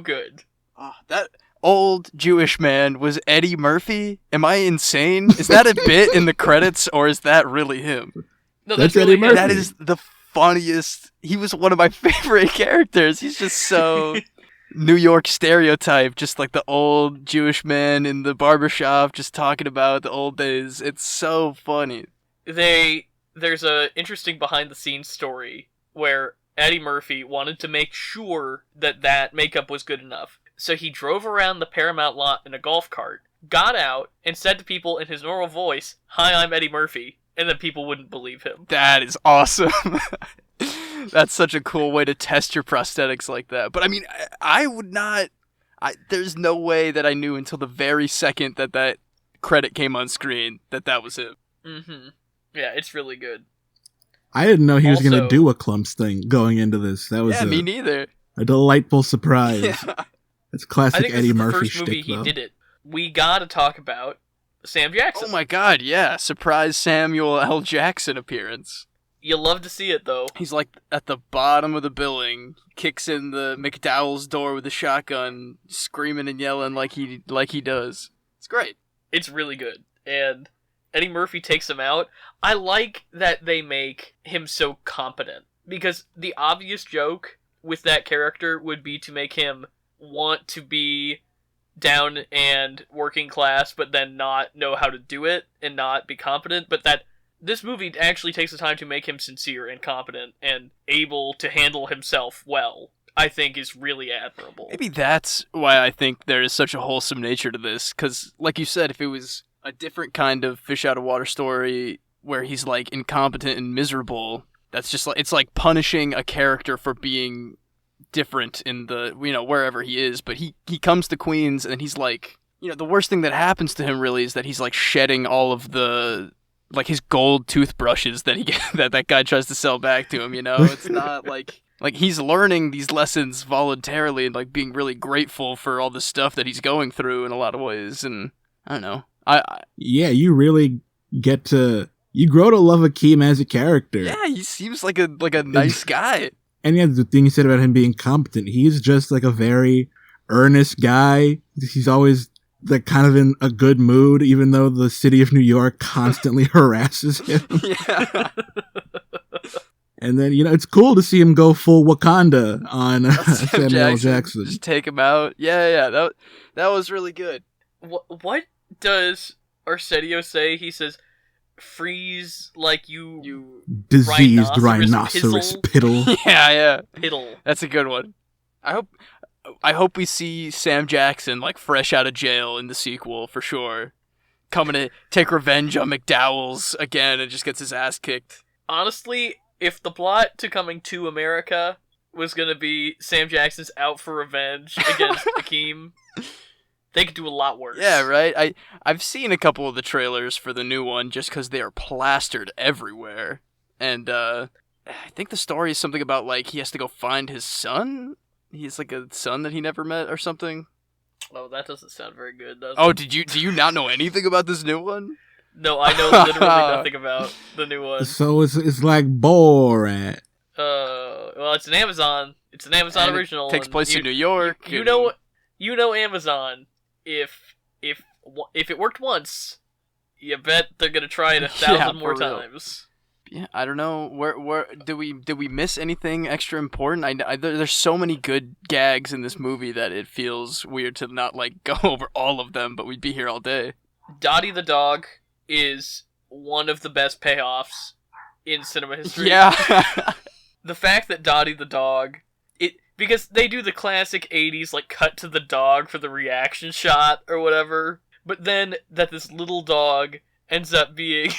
good. Oh, that old Jewish man was Eddie Murphy? Am I insane? Is that a bit in the credits, or is that really him? No, that's really Eddie Murphy. That is the funniest. He was one of my favorite characters. He's just so... New York stereotype, just like the old Jewish man in the barbershop just talking about the old days. It's so funny. There's a interesting behind the scenes story where Eddie Murphy wanted to make sure that makeup was good enough. So he drove around the Paramount lot in a golf cart, got out, and said to people in his normal voice, "Hi, I'm Eddie Murphy," and then people wouldn't believe him. That is awesome. That's such a cool way to test your prosthetics like that. But I mean, I would not... there's no way that I knew until the very second that credit came on screen that was him. Mm-hmm. Yeah, it's really good. I didn't know he was going Also- to do a clumps thing going into this. That was me neither. a delightful surprise. Yeah. It's classic I think this Eddie is the Murphy first movie shtick, he though. did it. We gotta talk about Sam Jackson. Oh my god, yeah. Surprise Samuel L. Jackson appearance. You love to see it, though. He's like at the bottom of the billing, kicks in the McDowell's door with a shotgun, screaming and yelling like he does. It's great. It's really good. And Eddie Murphy takes him out. I like that they make him so competent. Because the obvious joke with that character would be to make him want to be down and working class, but then not know how to do it and not be competent. But that this movie actually takes the time to make him sincere and competent and able to handle himself well, I think is really admirable. Maybe that's why I think there is such a wholesome nature to this. Because, like you said, if it was a different kind of fish out of water story where he's like incompetent and miserable, that's just like, it's like punishing a character for being different in the, wherever he is. But he comes to Queens and he's like, the worst thing that happens to him really is that he's like shedding all of the, like, his gold toothbrushes that that guy tries to sell back to him. It's not like he's learning these lessons voluntarily and like being really grateful for all the stuff that he's going through in a lot of ways. And I don't know. Yeah, you really you grow to love Akeem as a character. Yeah, he seems like a nice guy. And yeah, the thing you said about him being competent, he's just like a very earnest guy. He's always like kind of in a good mood, even though the city of New York constantly harasses him. Yeah. And then, it's cool to see him go full Wakanda on Samuel L. Jackson. Just take him out. Yeah. That was really good. What does Arsenio say? He says, "Freeze like you diseased rhinoceros piddle." Yeah. Piddle. That's a good one. I hope we see Sam Jackson like fresh out of jail in the sequel for sure, coming to take revenge on McDowell's again and just gets his ass kicked. Honestly, if the plot to Coming to America was gonna be Sam Jackson's out for revenge against Akeem, they could do a lot worse. Yeah, right? I've seen a couple of the trailers for the new one just because they are plastered everywhere. And I think the story is something about, like, he has to go find his son? He's like a son that he never met or something? Oh, that doesn't sound very good, does it? Oh, do you not know anything about this new one? No, I know literally nothing about the new one. So it's like Borat. Well, it's an Amazon. It's an Amazon original. It takes place in New York. You know Amazon. If it worked once, you bet they're gonna try it 1,000 more times. Yeah, I don't know. Where did we miss anything extra important? There's so many good gags in this movie that it feels weird to not like go over all of them, but we'd be here all day. Dottie the dog is one of the best payoffs in cinema history. Yeah. The fact that Dottie the dog, because they do the classic 80s like cut to the dog for the reaction shot or whatever, but then that this little dog ends up being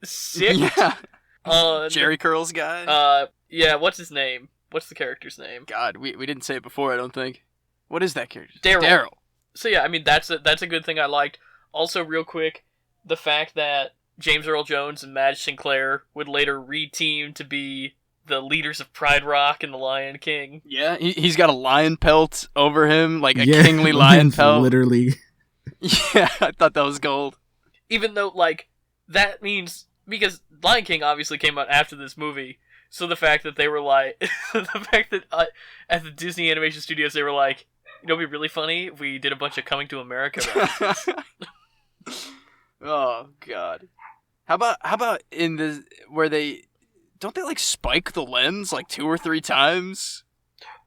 sick. Yeah. On Jerry Curl's guy. Yeah. What's his name? What's the character's name? God, we didn't say it before. I don't think. What is that character? Daryl. So yeah, I mean that's a good thing I liked. Also, real quick, the fact that James Earl Jones and Madge Sinclair would later re-team to be the leaders of Pride Rock and the Lion King. Yeah, he's got a lion pelt over him, like a kingly lion pelt. Literally. Yeah, I thought that was gold. Even though, like, that means... Because Lion King obviously came out after this movie, so the fact that they were like... the fact that at the Disney Animation Studios they were like, you know, it'd be really funny if we did a bunch of Coming to America references. Oh, God. How about in the... where they... Don't they, like, spike the lens, like, 2 or 3 times?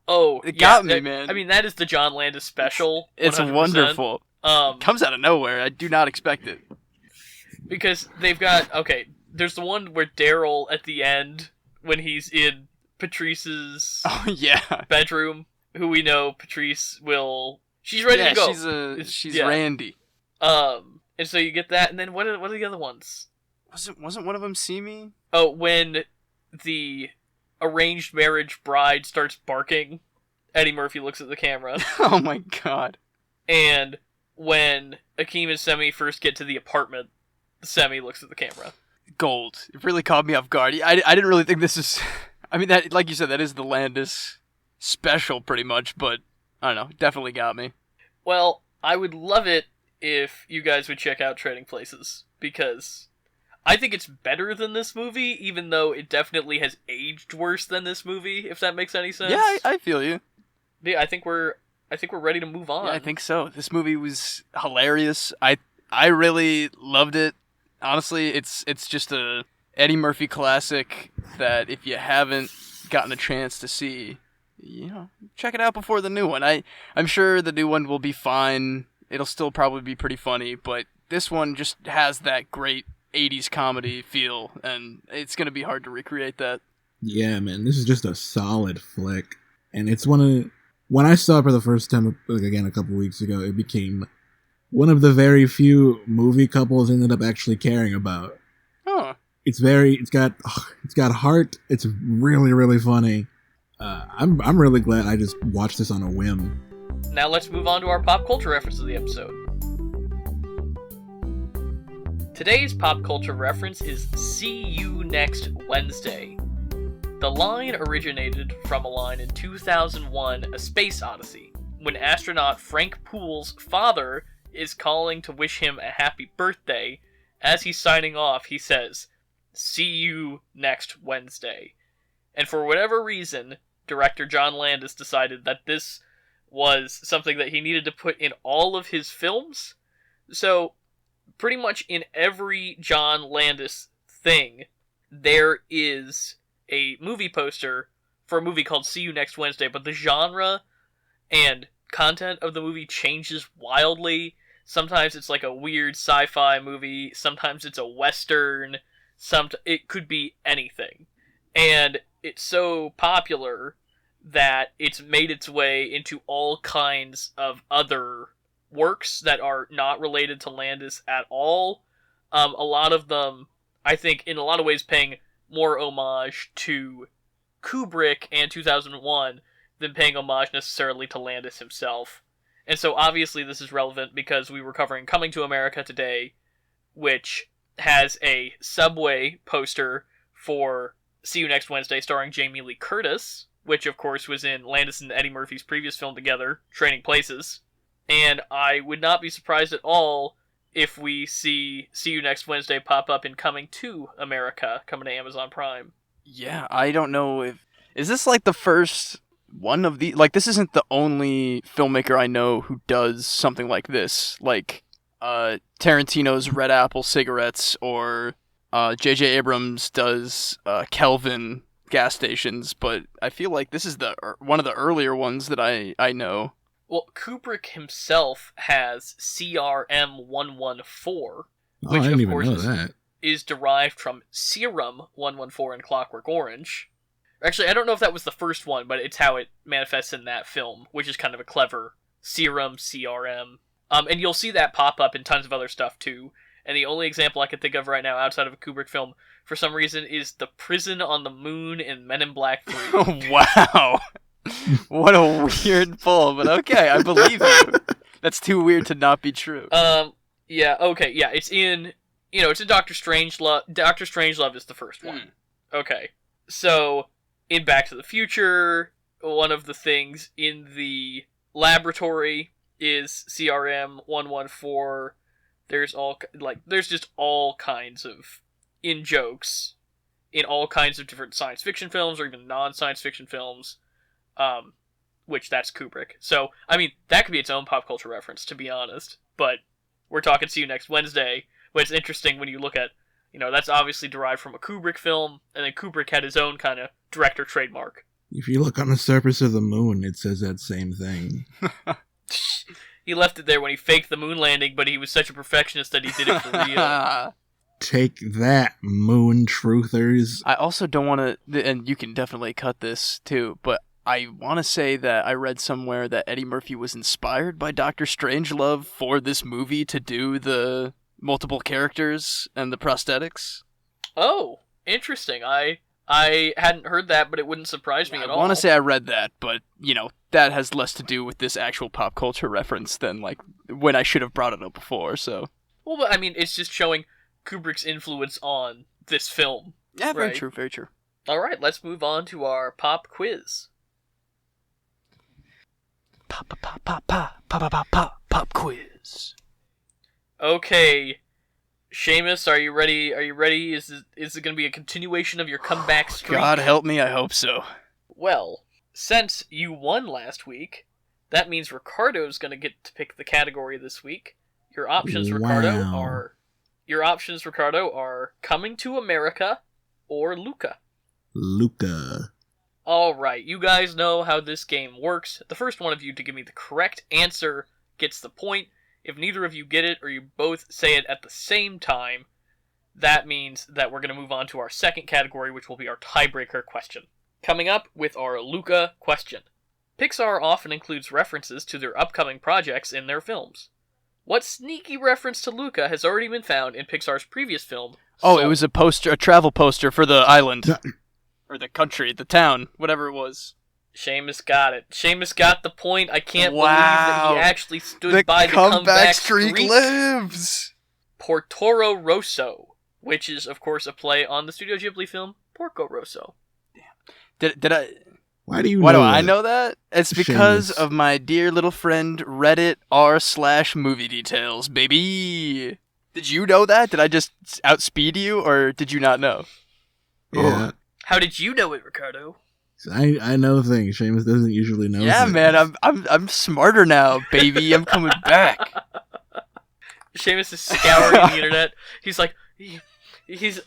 Oh, it got me, man. I mean, that is the John Landis special. It's 100%. Wonderful. It comes out of nowhere. I do not expect it. Because they've got... Okay, there's the one where Daryl, at the end, when he's in Patrice's bedroom, who we know Patrice will... She's ready to go. She's Randy. And so you get that, and then what are the other ones? Wasn't one of them See Me? Oh, when the arranged marriage bride starts barking, Eddie Murphy looks at the camera. Oh my God. And when Akeem and Semi first get to the apartment, Semi looks at the camera. Gold. It really caught me off guard. I didn't really think this is... I mean, that, like you said, that is the Landis special pretty much, but I don't know. It definitely got me. Well, I would love it if you guys would check out Trading Places, because I think it's better than this movie, even though it definitely has aged worse than this movie, if that makes any sense. Yeah, I feel you. Yeah, I think we're ready to move on. Yeah, I think so. This movie was hilarious. I really loved it. Honestly, it's just a Eddie Murphy classic that if you haven't gotten a chance to see, you know, check it out before the new one. I'm sure the new one will be fine. It'll still probably be pretty funny, but this one just has that great 80s comedy feel, and it's going to be hard to recreate that. Yeah, man, this is just a solid flick. And it's when I saw it for the first time, like, again, a couple weeks ago, it became one of the very few movie couples ended up actually caring about. Huh. It's got heart. It's really, really funny. I'm really glad I just watched this on a whim. Now let's move on to our pop culture reference of the episode. Today's pop culture reference is "See You Next Wednesday." The line originated from a line in 2001, A Space Odyssey, when astronaut Frank Poole's father is calling to wish him a happy birthday. As he's signing off, he says, "See you next Wednesday." And for whatever reason, director John Landis decided that this was something that he needed to put in all of his films. So, pretty much in every John Landis thing, there is a movie poster for a movie called See You Next Wednesday, but the genre and content of the movie changes wildly. Sometimes it's like a weird sci-fi movie, sometimes it's a western, it could be anything. And it's so popular that it's made its way into all kinds of other works that are not related to Landis at all. A lot of them, I think, in a lot of ways paying more homage to Kubrick and 2001 than paying homage necessarily to Landis himself. And so obviously this is relevant because we were covering Coming to America today, which has a Subway poster for See You Next Wednesday starring Jamie Lee Curtis, which of course was in Landis and Eddie Murphy's previous film together, Trading Places. And I would not be surprised at all if we see You Next Wednesday pop up in Coming to America, coming to Amazon Prime. Yeah, I don't know if... Is this like the first one of the... Like, this isn't the only filmmaker I know who does something like this. Like, Tarantino's Red Apple cigarettes, or J.J. Abrams does Kelvin gas stations, but I feel like this is one of the earlier ones that I know. Well, Kubrick himself has CRM-114, which I didn't of even course know that. is derived from Serum-114 in Clockwork Orange. Actually, I don't know if that was the first one, but it's how it manifests in that film, which is kind of a clever Serum, CRM. And you'll see that pop up in tons of other stuff, too. And the only example I can think of right now outside of a Kubrick film, for some reason, is the prison on the moon in Men in Black 3. Wow! What a weird pull, but okay, I believe you. That's too weird to not be true. Yeah, okay, yeah, it's in Doctor Strangelove. Doctor Strangelove is the first one. Okay. So, in Back to the Future, one of the things in the laboratory is CRM-114. There's just all kinds of in-jokes in all kinds of different science fiction films, or even non-science fiction films. Which that's Kubrick. So, I mean, that could be its own pop culture reference, to be honest. But we're talking See You Next Wednesday, but it's interesting when you look at, that's obviously derived from a Kubrick film, and then Kubrick had his own kind of director trademark. If you look on the surface of the moon, it says that same thing. He left it there when he faked the moon landing, but he was such a perfectionist that he did it for real. Take that, moon truthers. I also don't want to, and you can definitely cut this too, but I want to say that I read somewhere that Eddie Murphy was inspired by Dr. Strangelove for this movie to do the multiple characters and the prosthetics. Oh, interesting. I hadn't heard that, but it wouldn't surprise me at all. I want to say I read that, but, that has less to do with this actual pop culture reference than, when I should have brought it up before, so... Well, but, I mean, it's just showing Kubrick's influence on this film. Yeah, very right? true, very true. Alright, let's move on to our pop quiz. Pop quiz. Okay, Seamus, are you ready? Is it going to be a continuation of your comeback streak? God help me, I hope so. Well, since you won last week, that means Ricardo's going to get to pick the category this week. Your options, Ricardo, are Coming to America or Luca. Luca. Alright, you guys know how this game works. The first one of you to give me the correct answer gets the point. If neither of you get it, or you both say it at the same time, that means that we're going to move on to our second category, which will be our tiebreaker question. Coming up with our Luca question. Pixar often includes references to their upcoming projects in their films. What sneaky reference to Luca has already been found in Pixar's previous film? Oh, it was a travel poster for the island. Or the country, the town, whatever it was. Seamus got it. Seamus got the point. I can't believe that he actually stood by the comeback streak. Lives! Portoro Rosso, which is, of course, a play on the Studio Ghibli film Porco Rosso. Did I... Why do I know that? It's because of my dear little friend Reddit r/movie details, baby. Did you know that? Did I just outspeed you, or did you not know? Yeah. How did you know it, Ricardo? I know things. Seamus doesn't usually know. Yeah, things. man, I'm smarter now, baby. I'm coming back. Seamus is scouring the internet. He's like, he's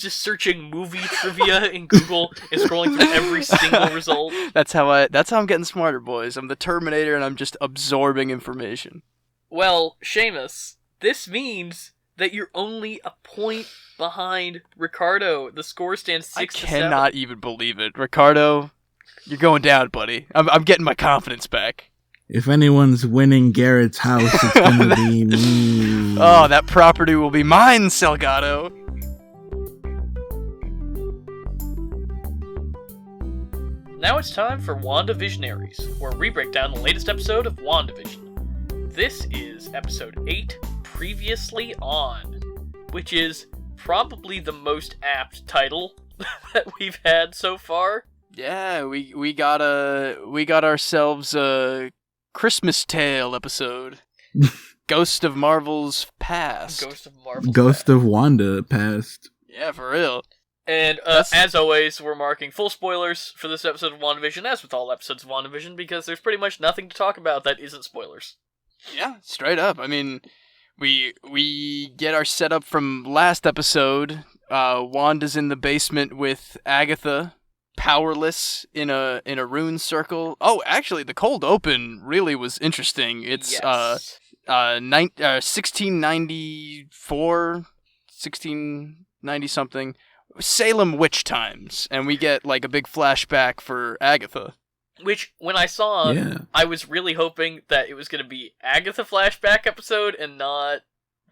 just searching movie trivia in Google and scrolling through every single result. That's how I'm getting smarter, boys. I'm the Terminator, and I'm just absorbing information. Well, Seamus, this means that you're only a point behind Ricardo. The score stands 6-7. I cannot even believe it. Ricardo, you're going down, buddy. I'm getting my confidence back. If anyone's winning Garrett's house, it's gonna be me. Oh, that property will be mine, Salgado. Now it's time for WandaVisionaries, where we break down the latest episode of WandaVision. This is episode 8, Previously On, which is probably the most apt title that we've had so far. Yeah, we got ourselves a Christmas Tale episode. Ghost of Marvel's Past. Ghost of Wanda Past. Yeah, for real. And as always, we're marking full spoilers for this episode of WandaVision, as with all episodes of WandaVision, because there's pretty much nothing to talk about that isn't spoilers. Yeah, straight up. I mean, we get our setup from last episode. Wanda's in the basement with Agatha, powerless in a rune circle. Oh, actually, the cold open really was interesting. It's 1694, 1690 something, Salem witch times, and we get like a big flashback for Agatha. Which, when I saw, I was really hoping that it was going to be Agatha flashback episode and not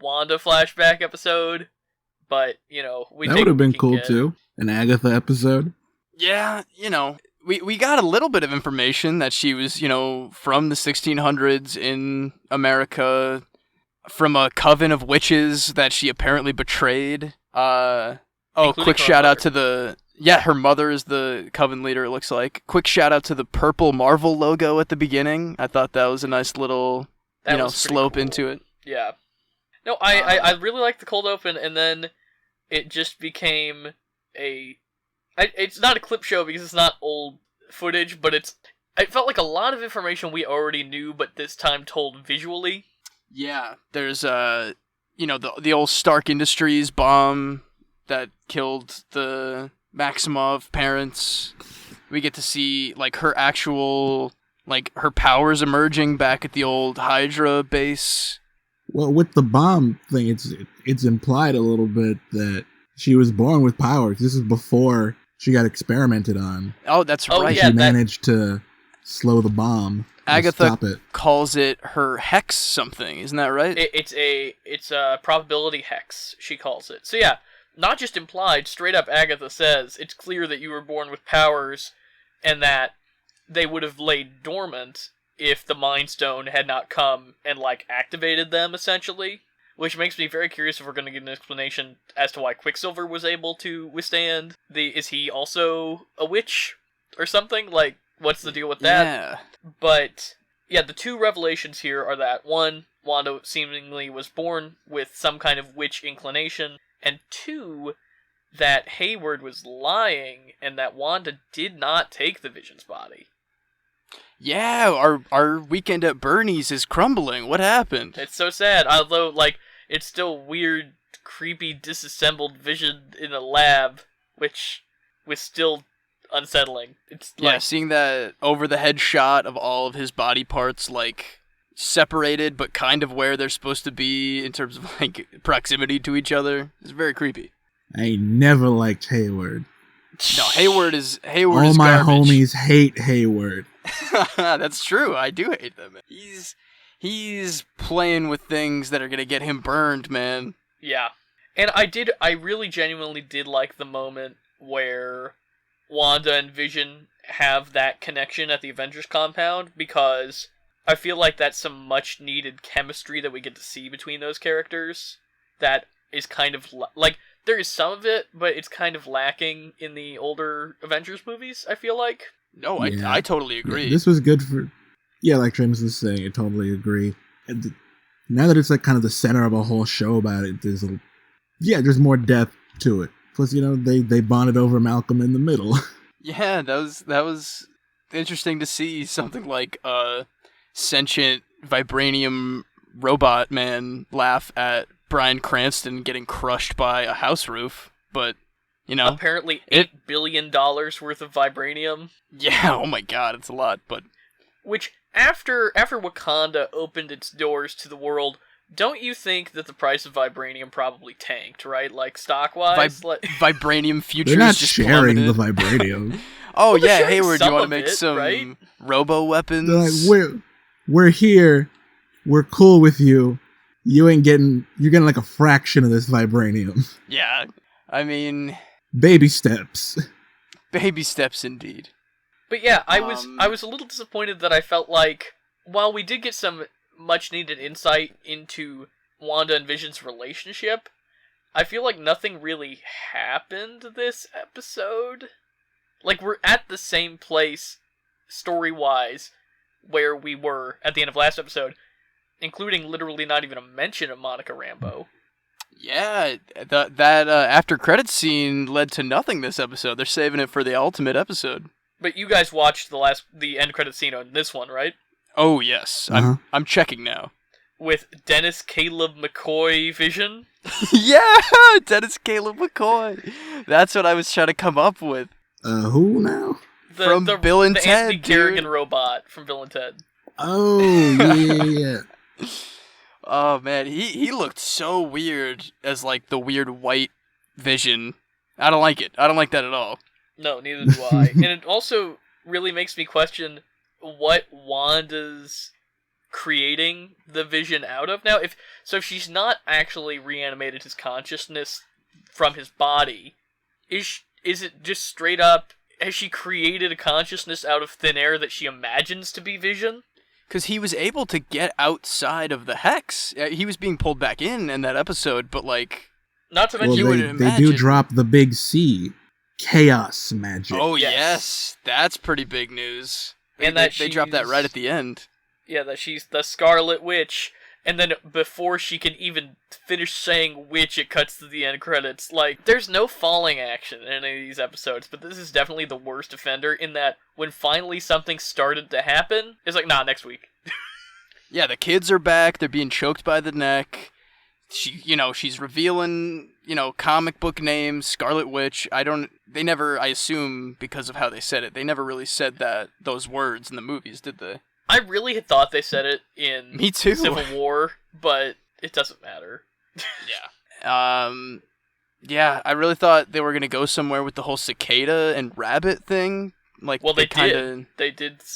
Wanda flashback episode. But, you know, that would have been cool too. An Agatha episode. Yeah, you know, we got a little bit of information that she was, you know, from the 1600s in America, from a coven of witches that she apparently betrayed. Quick shout out to her mother is the coven leader, it looks like. Quick shout out to the purple Marvel logo at the beginning. I thought that was a nice little, slope cool. Into it. Yeah. No, I really liked the cold open, and then it just became it's not a clip show because it's not old footage, but it felt like a lot of information we already knew, but this time told visually. Yeah, there's the old Stark Industries bomb that killed the Maximov parents. We get to see like her actual her powers emerging back at the old Hydra base. Well, with the bomb thing, it's implied a little bit that she was born with powers. This is before she got experimented on. Oh, that's right. She managed to slow the bomb. Agatha stop it. Calls it her hex something, isn't that right? It's a probability hex, she calls it. So yeah, not just implied, straight up Agatha says, it's clear that you were born with powers, and that they would have laid dormant if the Mind Stone had not come and, activated them, essentially. Which makes me very curious if we're going to get an explanation as to why Quicksilver was able to withstand is he also a witch or something? What's the deal with that? Yeah. But, yeah, the two revelations here are that, one, Wanda seemingly was born with some kind of witch inclination, and two, that Hayward was lying, and that Wanda did not take the Vision's body. Yeah, our weekend at Bernie's is crumbling. What happened? It's so sad, although, it's still weird, creepy, disassembled Vision in a lab, which was still unsettling. It's seeing that over-the-head shot of all of his body parts, separated, but kind of where they're supposed to be in terms of, proximity to each other, is very creepy. I never liked Hayward. No, Hayward is all my garbage. Homies hate Hayward. That's true. I do hate them. He's playing with things that are gonna get him burned, man. Yeah. And I really genuinely did like the moment where Wanda and Vision have that connection at the Avengers compound, because I feel like that's some much needed chemistry that we get to see between those characters that is kind of there is some of it, but it's kind of lacking in the older Avengers movies, I feel like. No, I totally agree. Yeah, this was good for... Yeah, like Seamus was saying, I totally agree. And now that it's kind of the center of a whole show about it, there's more depth to it. Plus, they bonded over Malcolm in the Middle. Yeah, that was interesting to see something like a sentient vibranium robot man laugh at Bryan Cranston getting crushed by a house roof, but apparently $8 billion worth of vibranium. Yeah, oh my god, it's a lot, but which after Wakanda opened its doors to the world, don't you think that the price of vibranium probably tanked, right? Stock wise, vibranium futures. They're not just sharing plummeted. the vibranium. Oh yeah, Hayward, you want to make some robo weapons? They're like, we're here, we're cool with you. You're getting a fraction of this vibranium. Yeah, I mean, baby steps. Baby steps indeed. But yeah, I was a little disappointed that I felt like, while we did get some much-needed insight into Wanda and Vision's relationship, I feel like nothing really happened this episode. Like, we're at the same place, story-wise, where we were at the end of last episode, including literally not even a mention of Monica Rambeau. Yeah, that after credits scene led to nothing this episode. They're saving it for the ultimate episode. But you guys watched the end credit scene on this one, right? Oh yes, I'm checking now. With Dennis Caleb McCoy Vision. Yeah, Dennis Caleb McCoy. That's what I was trying to come up with. Who now? From Bill and the Ted, Anthony Kerrigan robot from Bill and Ted. Oh, yeah. Oh man, he looked so weird as like the weird white Vision. I don't like it. I don't like that at all. No, neither do I. And it also really makes me question what Wanda's creating the Vision out of now. If she's not actually reanimated his consciousness from his body, is it just straight up, has she created a consciousness out of thin air that she imagines to be Vision? Because he was able to get outside of the hex. He was being pulled back in that episode, but like... Not to mention... Well, they do drop the big C. Chaos magic. Oh, yes. That's pretty big news. And they dropped that right at the end. Yeah, that she's the Scarlet Witch. And then before she can even finish saying witch, it cuts to the end credits. Like, there's no falling action in any of these episodes, but this is definitely the worst offender in that when finally something started to happen, it's like, nah, next week. Yeah, the kids are back. They're being choked by the neck. She's revealing, comic book names, Scarlet Witch. I assume because of how they said it, they never really said those words in the movies, did they? I really had thought they said it in Me too. Civil War, but it doesn't matter. Yeah. Yeah, I really thought they were going to go somewhere with the whole cicada and rabbit thing. Like, well, they did.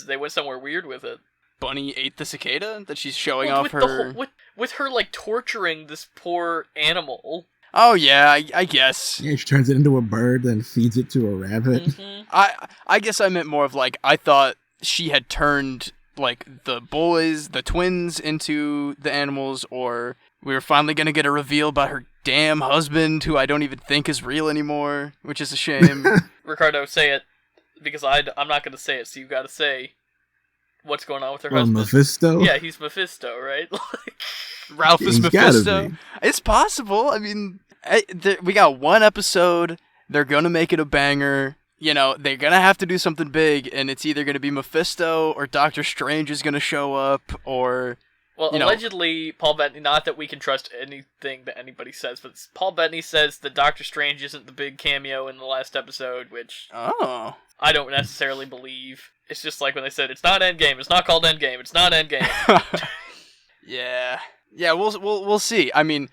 They went somewhere weird with it. Bunny ate the cicada that she's showing off her... with her, like, torturing this poor animal. Oh, yeah, I guess. Yeah, she turns it into a bird, then feeds it to a rabbit. Mm-hmm. I guess I meant more of, like, I thought she had turned... like the twins into the animals, or we were finally gonna get a reveal about her damn husband, who I don't even think is real anymore, which is a shame. Ricardo, say it, because I'm not gonna say it, so you gotta say what's going on with her husband. Mephisto? Yeah, he's Mephisto, right? Ralph is Mephisto. It's possible. I mean, we got one episode. They're gonna make it a banger. They're going to have to do something big, and it's either going to be Mephisto or Doctor Strange is going to show up, or... Well, allegedly, Paul Bettany, not that we can trust anything that anybody says, but Paul Bettany says that Doctor Strange isn't the big cameo in the last episode, which I don't necessarily believe. It's just like when they said, it's not Endgame, it's not called Endgame, it's not Endgame. Yeah. Yeah, we'll see. I mean,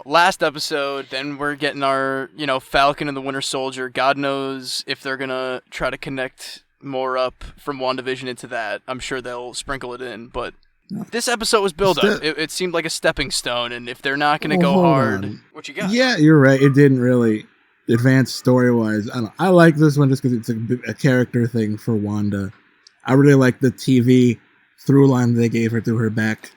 last episode, then we're getting our, Falcon and the Winter Soldier. God knows if they're gonna try to connect more up from WandaVision into that. I'm sure they'll sprinkle it in, but this episode was built up. It seemed like a stepping stone, and if they're not gonna go hard, what you got? Yeah, you're right. It didn't really advance story-wise. I like this one just because it's a character thing for Wanda. I really like the TV through line they gave her through her back.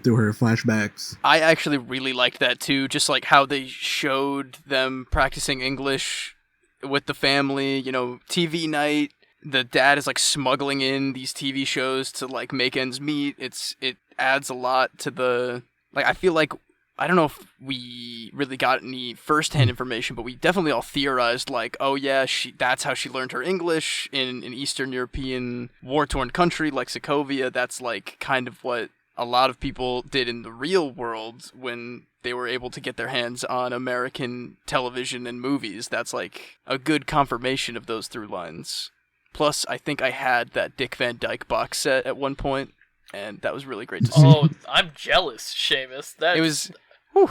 Through her flashbacks. I actually really liked that too, just like how they showed them practicing English with the family, TV night. The dad is like smuggling in these TV shows to like make ends meet. It adds a lot to the, like, I feel like, I don't know if we really got any first-hand information, but we definitely all theorized like, oh yeah, that's how she learned her English in an Eastern European war-torn country like Sokovia. That's like kind of what a lot of people did in the real world when they were able to get their hands on American television and movies. That's like a good confirmation of those through lines. Plus, I think I had that Dick Van Dyke box set at one point, and that was really great to see. Oh, I'm jealous, Seamus. It was, whew,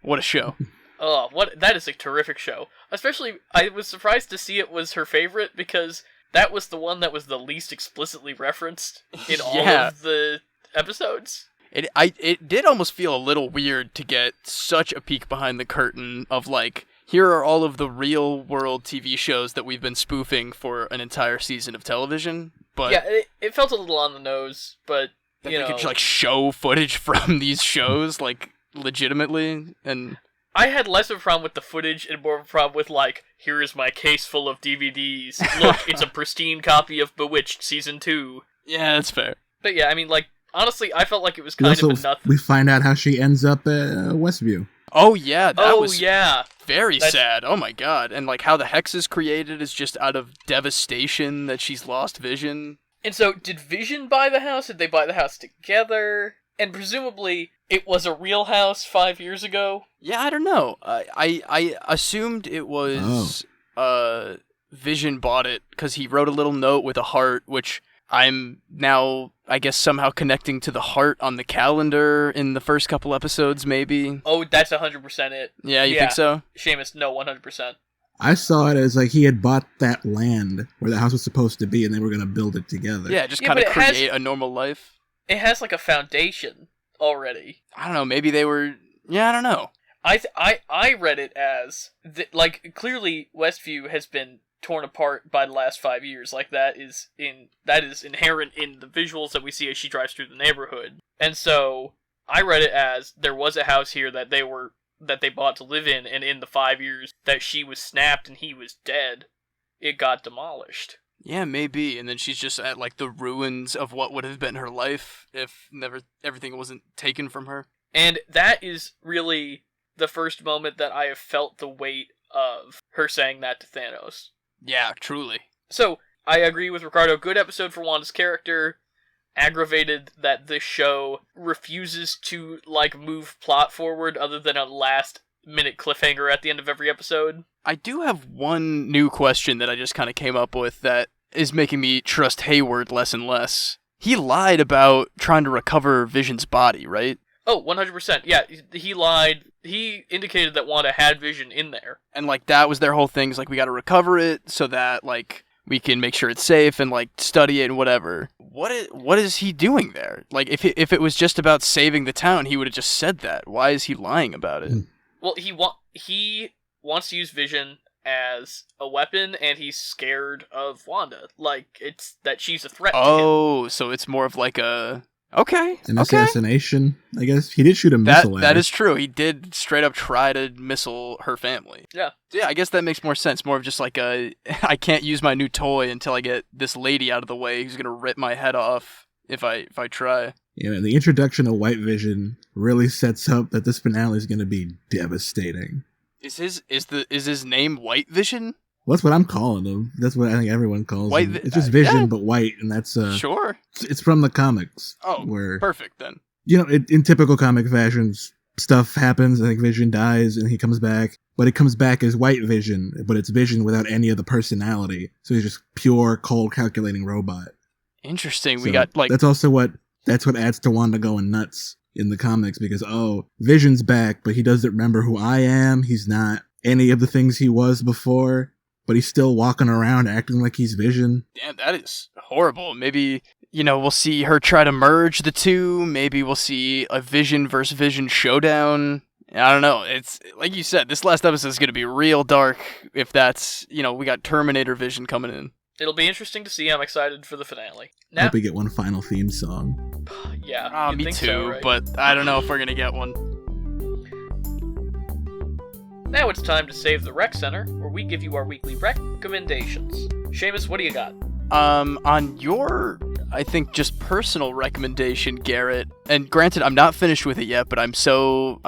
what a show. Oh, that is a terrific show. Especially, I was surprised to see it was her favorite, because that was the one that was the least explicitly referenced in all of the episodes. It did almost feel a little weird to get such a peek behind the curtain of like, here are all of the real world TV shows that we've been spoofing for an entire season of television. But yeah, it felt a little on the nose, but you know, could like show footage from these shows like legitimately. And I had less of a problem with the footage and more of a problem with like, here is my case full of DVDs. Look, it's a pristine copy of Bewitched season 2. Yeah, that's fair. But yeah, I mean, like, honestly, I felt like it was kind of a nothing. We find out how she ends up at Westview. Oh yeah, that was yeah. Very sad. Oh my god. And like how the Hex is created is just out of devastation that she's lost Vision. And so, did Vision buy the house? Did they buy the house together? And presumably, it was a real house 5 years ago? Yeah, I don't know. I assumed it was Vision bought it because he wrote a little note with a heart, which I'm now, I guess, somehow connecting to the heart on the calendar in the first couple episodes, maybe. Oh, that's 100% it. Yeah, you think so? Seamus, no, 100%. I saw it as like he had bought that land where the house was supposed to be and they were going to build it together. Yeah, just kind of create a normal life. It has like a foundation already. I don't know, maybe they were... Yeah, I don't know. I read it as, like, clearly Westview has been torn apart by the last 5 years. Like, that is inherent in the visuals that we see as she drives through the neighborhood. And so, I read it as there was a house here that they bought to live in, and in the 5 years that she was snapped and he was dead, it got demolished. Yeah, maybe, and then she's just at, like, the ruins of what would have been her life if everything wasn't taken from her. And that is really the first moment that I have felt the weight of her saying that to Thanos. Yeah, truly. So, I agree with Ricardo. Good episode for Wanda's character. Aggravated that this show refuses to, like, move plot forward other than a last-minute cliffhanger at the end of every episode. I do have one new question that I just kind of came up with that is making me trust Hayward less and less. He lied about trying to recover Vision's body, right? Oh, 100%. Yeah, he lied. He indicated that Wanda had Vision in there. And, like, that was their whole thing. Is like, we gotta recover it so that, like, we can make sure it's safe and, like, study it and whatever. What is he doing there? Like, if it was just about saving the town, he would have just said that. Why is he lying about it? Well, he wants to use Vision as a weapon, and he's scared of Wanda. Like, it's that she's a threat to him. Oh, so it's more of like a... Okay. An assassination, I guess. He did shoot a missile at her. That is true. He did straight up try to missile her family. Yeah. Yeah, I guess that makes more sense. More of just like I can't use my new toy until I get this lady out of the way who's going to rip my head off if I try. Yeah, the introduction of White Vision really sets up that this finale is going to be devastating. Is his name White Vision? Well, that's what I'm calling him. That's what I think everyone calls him. It's just Vision, but white, and that's sure. It's from the comics. Oh, perfect then. You know, in typical comic fashions, stuff happens. I think Vision dies, and he comes back, but he comes back as White Vision, but it's Vision without any of the personality. So he's just pure, cold, calculating robot. Interesting. So we got like that's what adds to Wanda going nuts in the comics because Vision's back, but he doesn't remember who I am. He's not any of the things he was before. But he's still walking around acting like he's Vision. Damn, that is horrible. Maybe, we'll see her try to merge the two. Maybe we'll see a Vision versus Vision showdown. I don't know. It's, like you said, this last episode is going to be real dark if that's, we got Terminator Vision coming in. It'll be interesting to see. I'm excited for the finale. I hope we get one final theme song. Yeah. Me too, so, right? But I don't know if we're going to get one. Now it's time to save the Rec Center, where we give you our weekly recommendations. Seamus, what do you got? On your, I think, just personal recommendation, Garrett, and granted, I'm not finished with it yet, but I'm so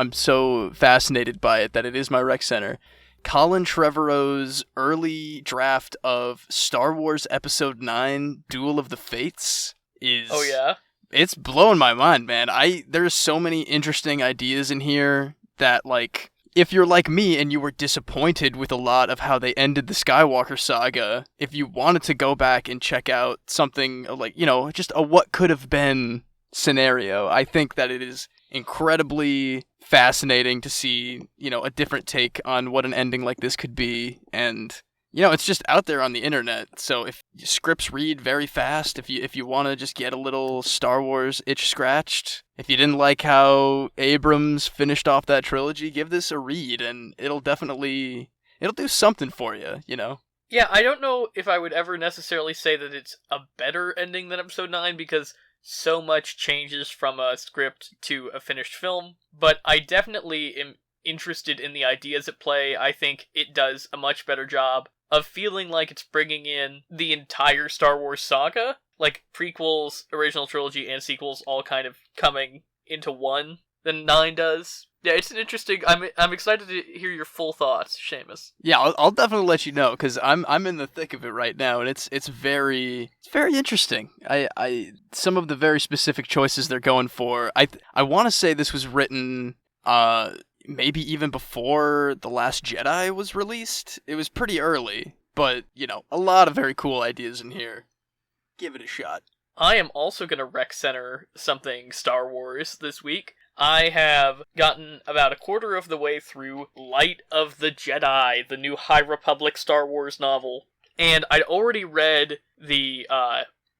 fascinated by it that it is my Rec Center. Colin Trevorrow's early draft of Star Wars Episode 9, Duel of the Fates is... Oh, yeah? It's blowing my mind, man. There's so many interesting ideas in here that, like... If you're like me and you were disappointed with a lot of how they ended the Skywalker saga, if you wanted to go back and check out something like, just a what could have been scenario, I think that it is incredibly fascinating to see, a different take on what an ending like this could be. And, It's just out there on the internet. So if scripts read very fast, if you want to just get a little Star Wars itch scratched, if you didn't like how Abrams finished off that trilogy, give this a read, and it'll do something for you, Yeah, I don't know if I would ever necessarily say that it's a better ending than Episode 9, because so much changes from a script to a finished film, but I definitely am interested in the ideas at play. I think it does a much better job of feeling like it's bringing in the entire Star Wars saga, like prequels, original trilogy, and sequels all kind of coming into one than 9 does. Yeah, it's an interesting. I'm excited to hear your full thoughts, Seamus. Yeah, I'll definitely let you know, because I'm in the thick of it right now, and it's very interesting. I some of the very specific choices they're going for. I want to say this was written maybe even before The Last Jedi was released. It was pretty early, but a lot of very cool ideas in here. Give it a shot. I am also going to rec center something Star Wars this week. I have gotten about a quarter of the way through Light of the Jedi, the new High Republic Star Wars novel. And I'd already read the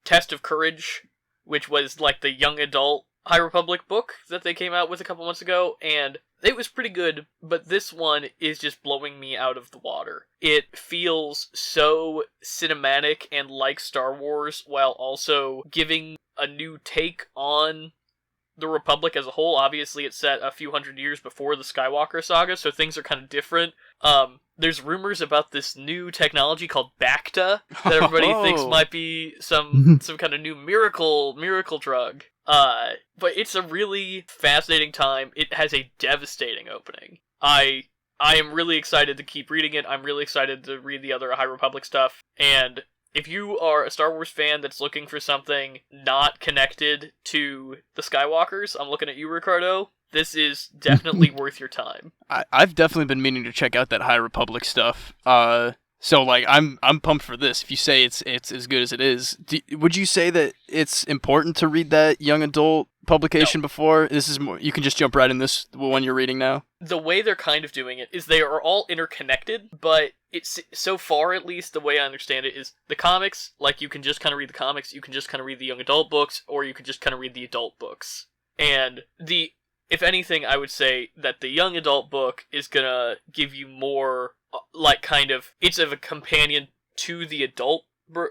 Test of Courage, which was like the young adult High Republic book that they came out with a couple months ago, and it was pretty good, but this one is just blowing me out of the water. It feels so cinematic and like Star Wars, while also giving a new take on the Republic as a whole. Obviously, it's set a few hundred years before the Skywalker saga, so things are kind of different. There's rumors about this new technology called Bacta that everybody thinks might be some kind of new miracle drug. But it's a really fascinating time. It has a devastating opening. I am really excited to keep reading it. I'm really excited to read the other High Republic stuff. And if you are a Star Wars fan that's looking for something not connected to the Skywalkers, I'm looking at you, Ricardo. This is definitely worth your time. I've definitely been meaning to check out that High Republic stuff. So like I'm pumped for this. If you say it's as good as it is, would you say that it's important to read that young adult publication before? This is more, you can just jump right in this one you're reading now. The way they're kind of doing it is they are all interconnected, but it's so far, at least the way I understand it, is the comics, like you can just kind of read the comics, you can just kind of read the young adult books, or you can just kind of read the adult books. And if anything, I would say that the young adult book is gonna give you more, like, kind of, it's of a companion to the adult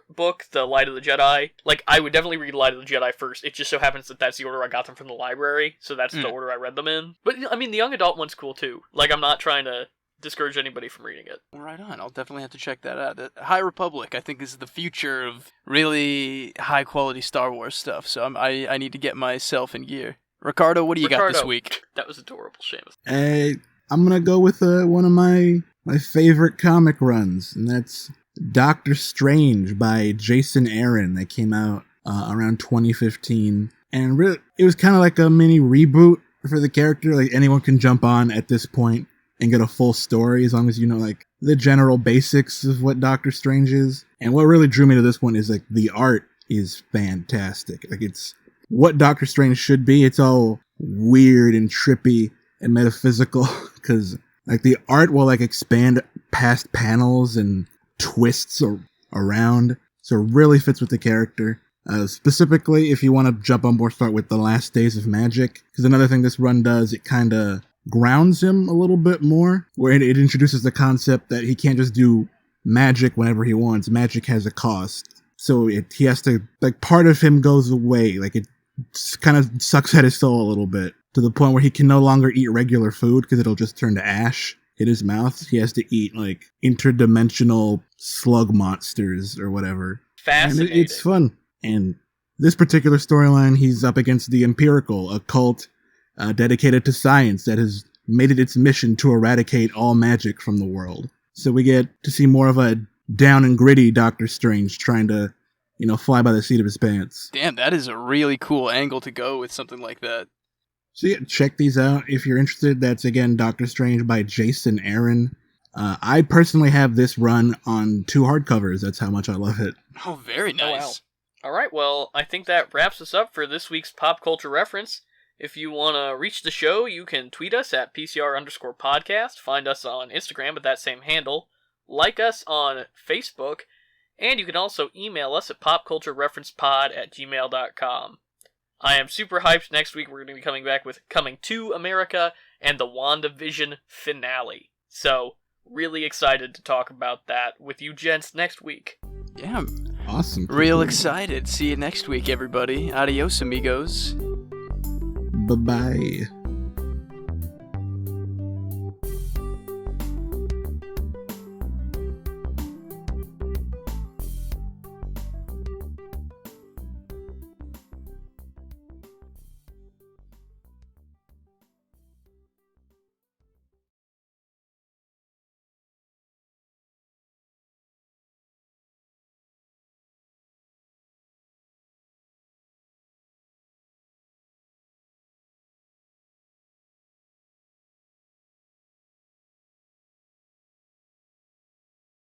book, the Light of the Jedi. Like, I would definitely read Light of the Jedi first. It just so happens that that's the order I got them from the library, so that's the order I read them in. But, I mean, the young adult one's cool, too. Like, I'm not trying to discourage anybody from reading it. Right on. I'll definitely have to check that out. The High Republic, I think, is the future of really high-quality Star Wars stuff, so I need to get myself in gear. Ricardo, what do you got this week? That was adorable, Seamus. Hey, I'm gonna go with one of my favorite comic runs, and that's Doctor Strange by Jason Aaron. That came out around 2015, and really, it was kind of like a mini reboot for the character. Like, anyone can jump on at this point and get a full story as long as you know like the general basics of what Doctor Strange is. And what really drew me to this one is like the art is fantastic. Like, it's what Doctor Strange should be. It's all weird and trippy and metaphysical because like the art will like expand past panels and twists around, so it really fits with the character. Specifically, if you want to jump on board, start with the Last Days of Magic, because another thing this run does, it kind of grounds him a little bit more, where it introduces the concept that he can't just do magic whenever he wants. Magic has a cost, so he has to, like, part of him goes away. Like, it kind of sucks at his soul a little bit, to the point where he can no longer eat regular food because it'll just turn to ash in his mouth. He has to eat like interdimensional slug monsters or whatever. Fascinating. And it's fun. And this particular storyline, he's up against the Empirical, a cult dedicated to science that has made it its mission to eradicate all magic from the world. So we get to see more of a down and gritty Doctor Strange trying to, fly by the seat of his pants. Damn, that is a really cool angle to go with something like that. So yeah, check these out if you're interested. That's, again, Doctor Strange by Jason Aaron. I personally have this run on 2 hardcovers. That's how much I love it. Oh, very nice. Oh, wow. All right, well, I think that wraps us up for this week's Pop Culture Reference. If you want to reach the show, you can tweet us at PCR_podcast. Find us on Instagram at that same handle. like us on Facebook, and you can also email us at popculturereferencepod@gmail.com. I am super hyped. Next week we're going to be coming back with Coming to America and the WandaVision finale. So, really excited to talk about that with you gents next week. Yeah. Awesome. Real excited. See you next week, everybody. Adios, amigos. Bye-bye.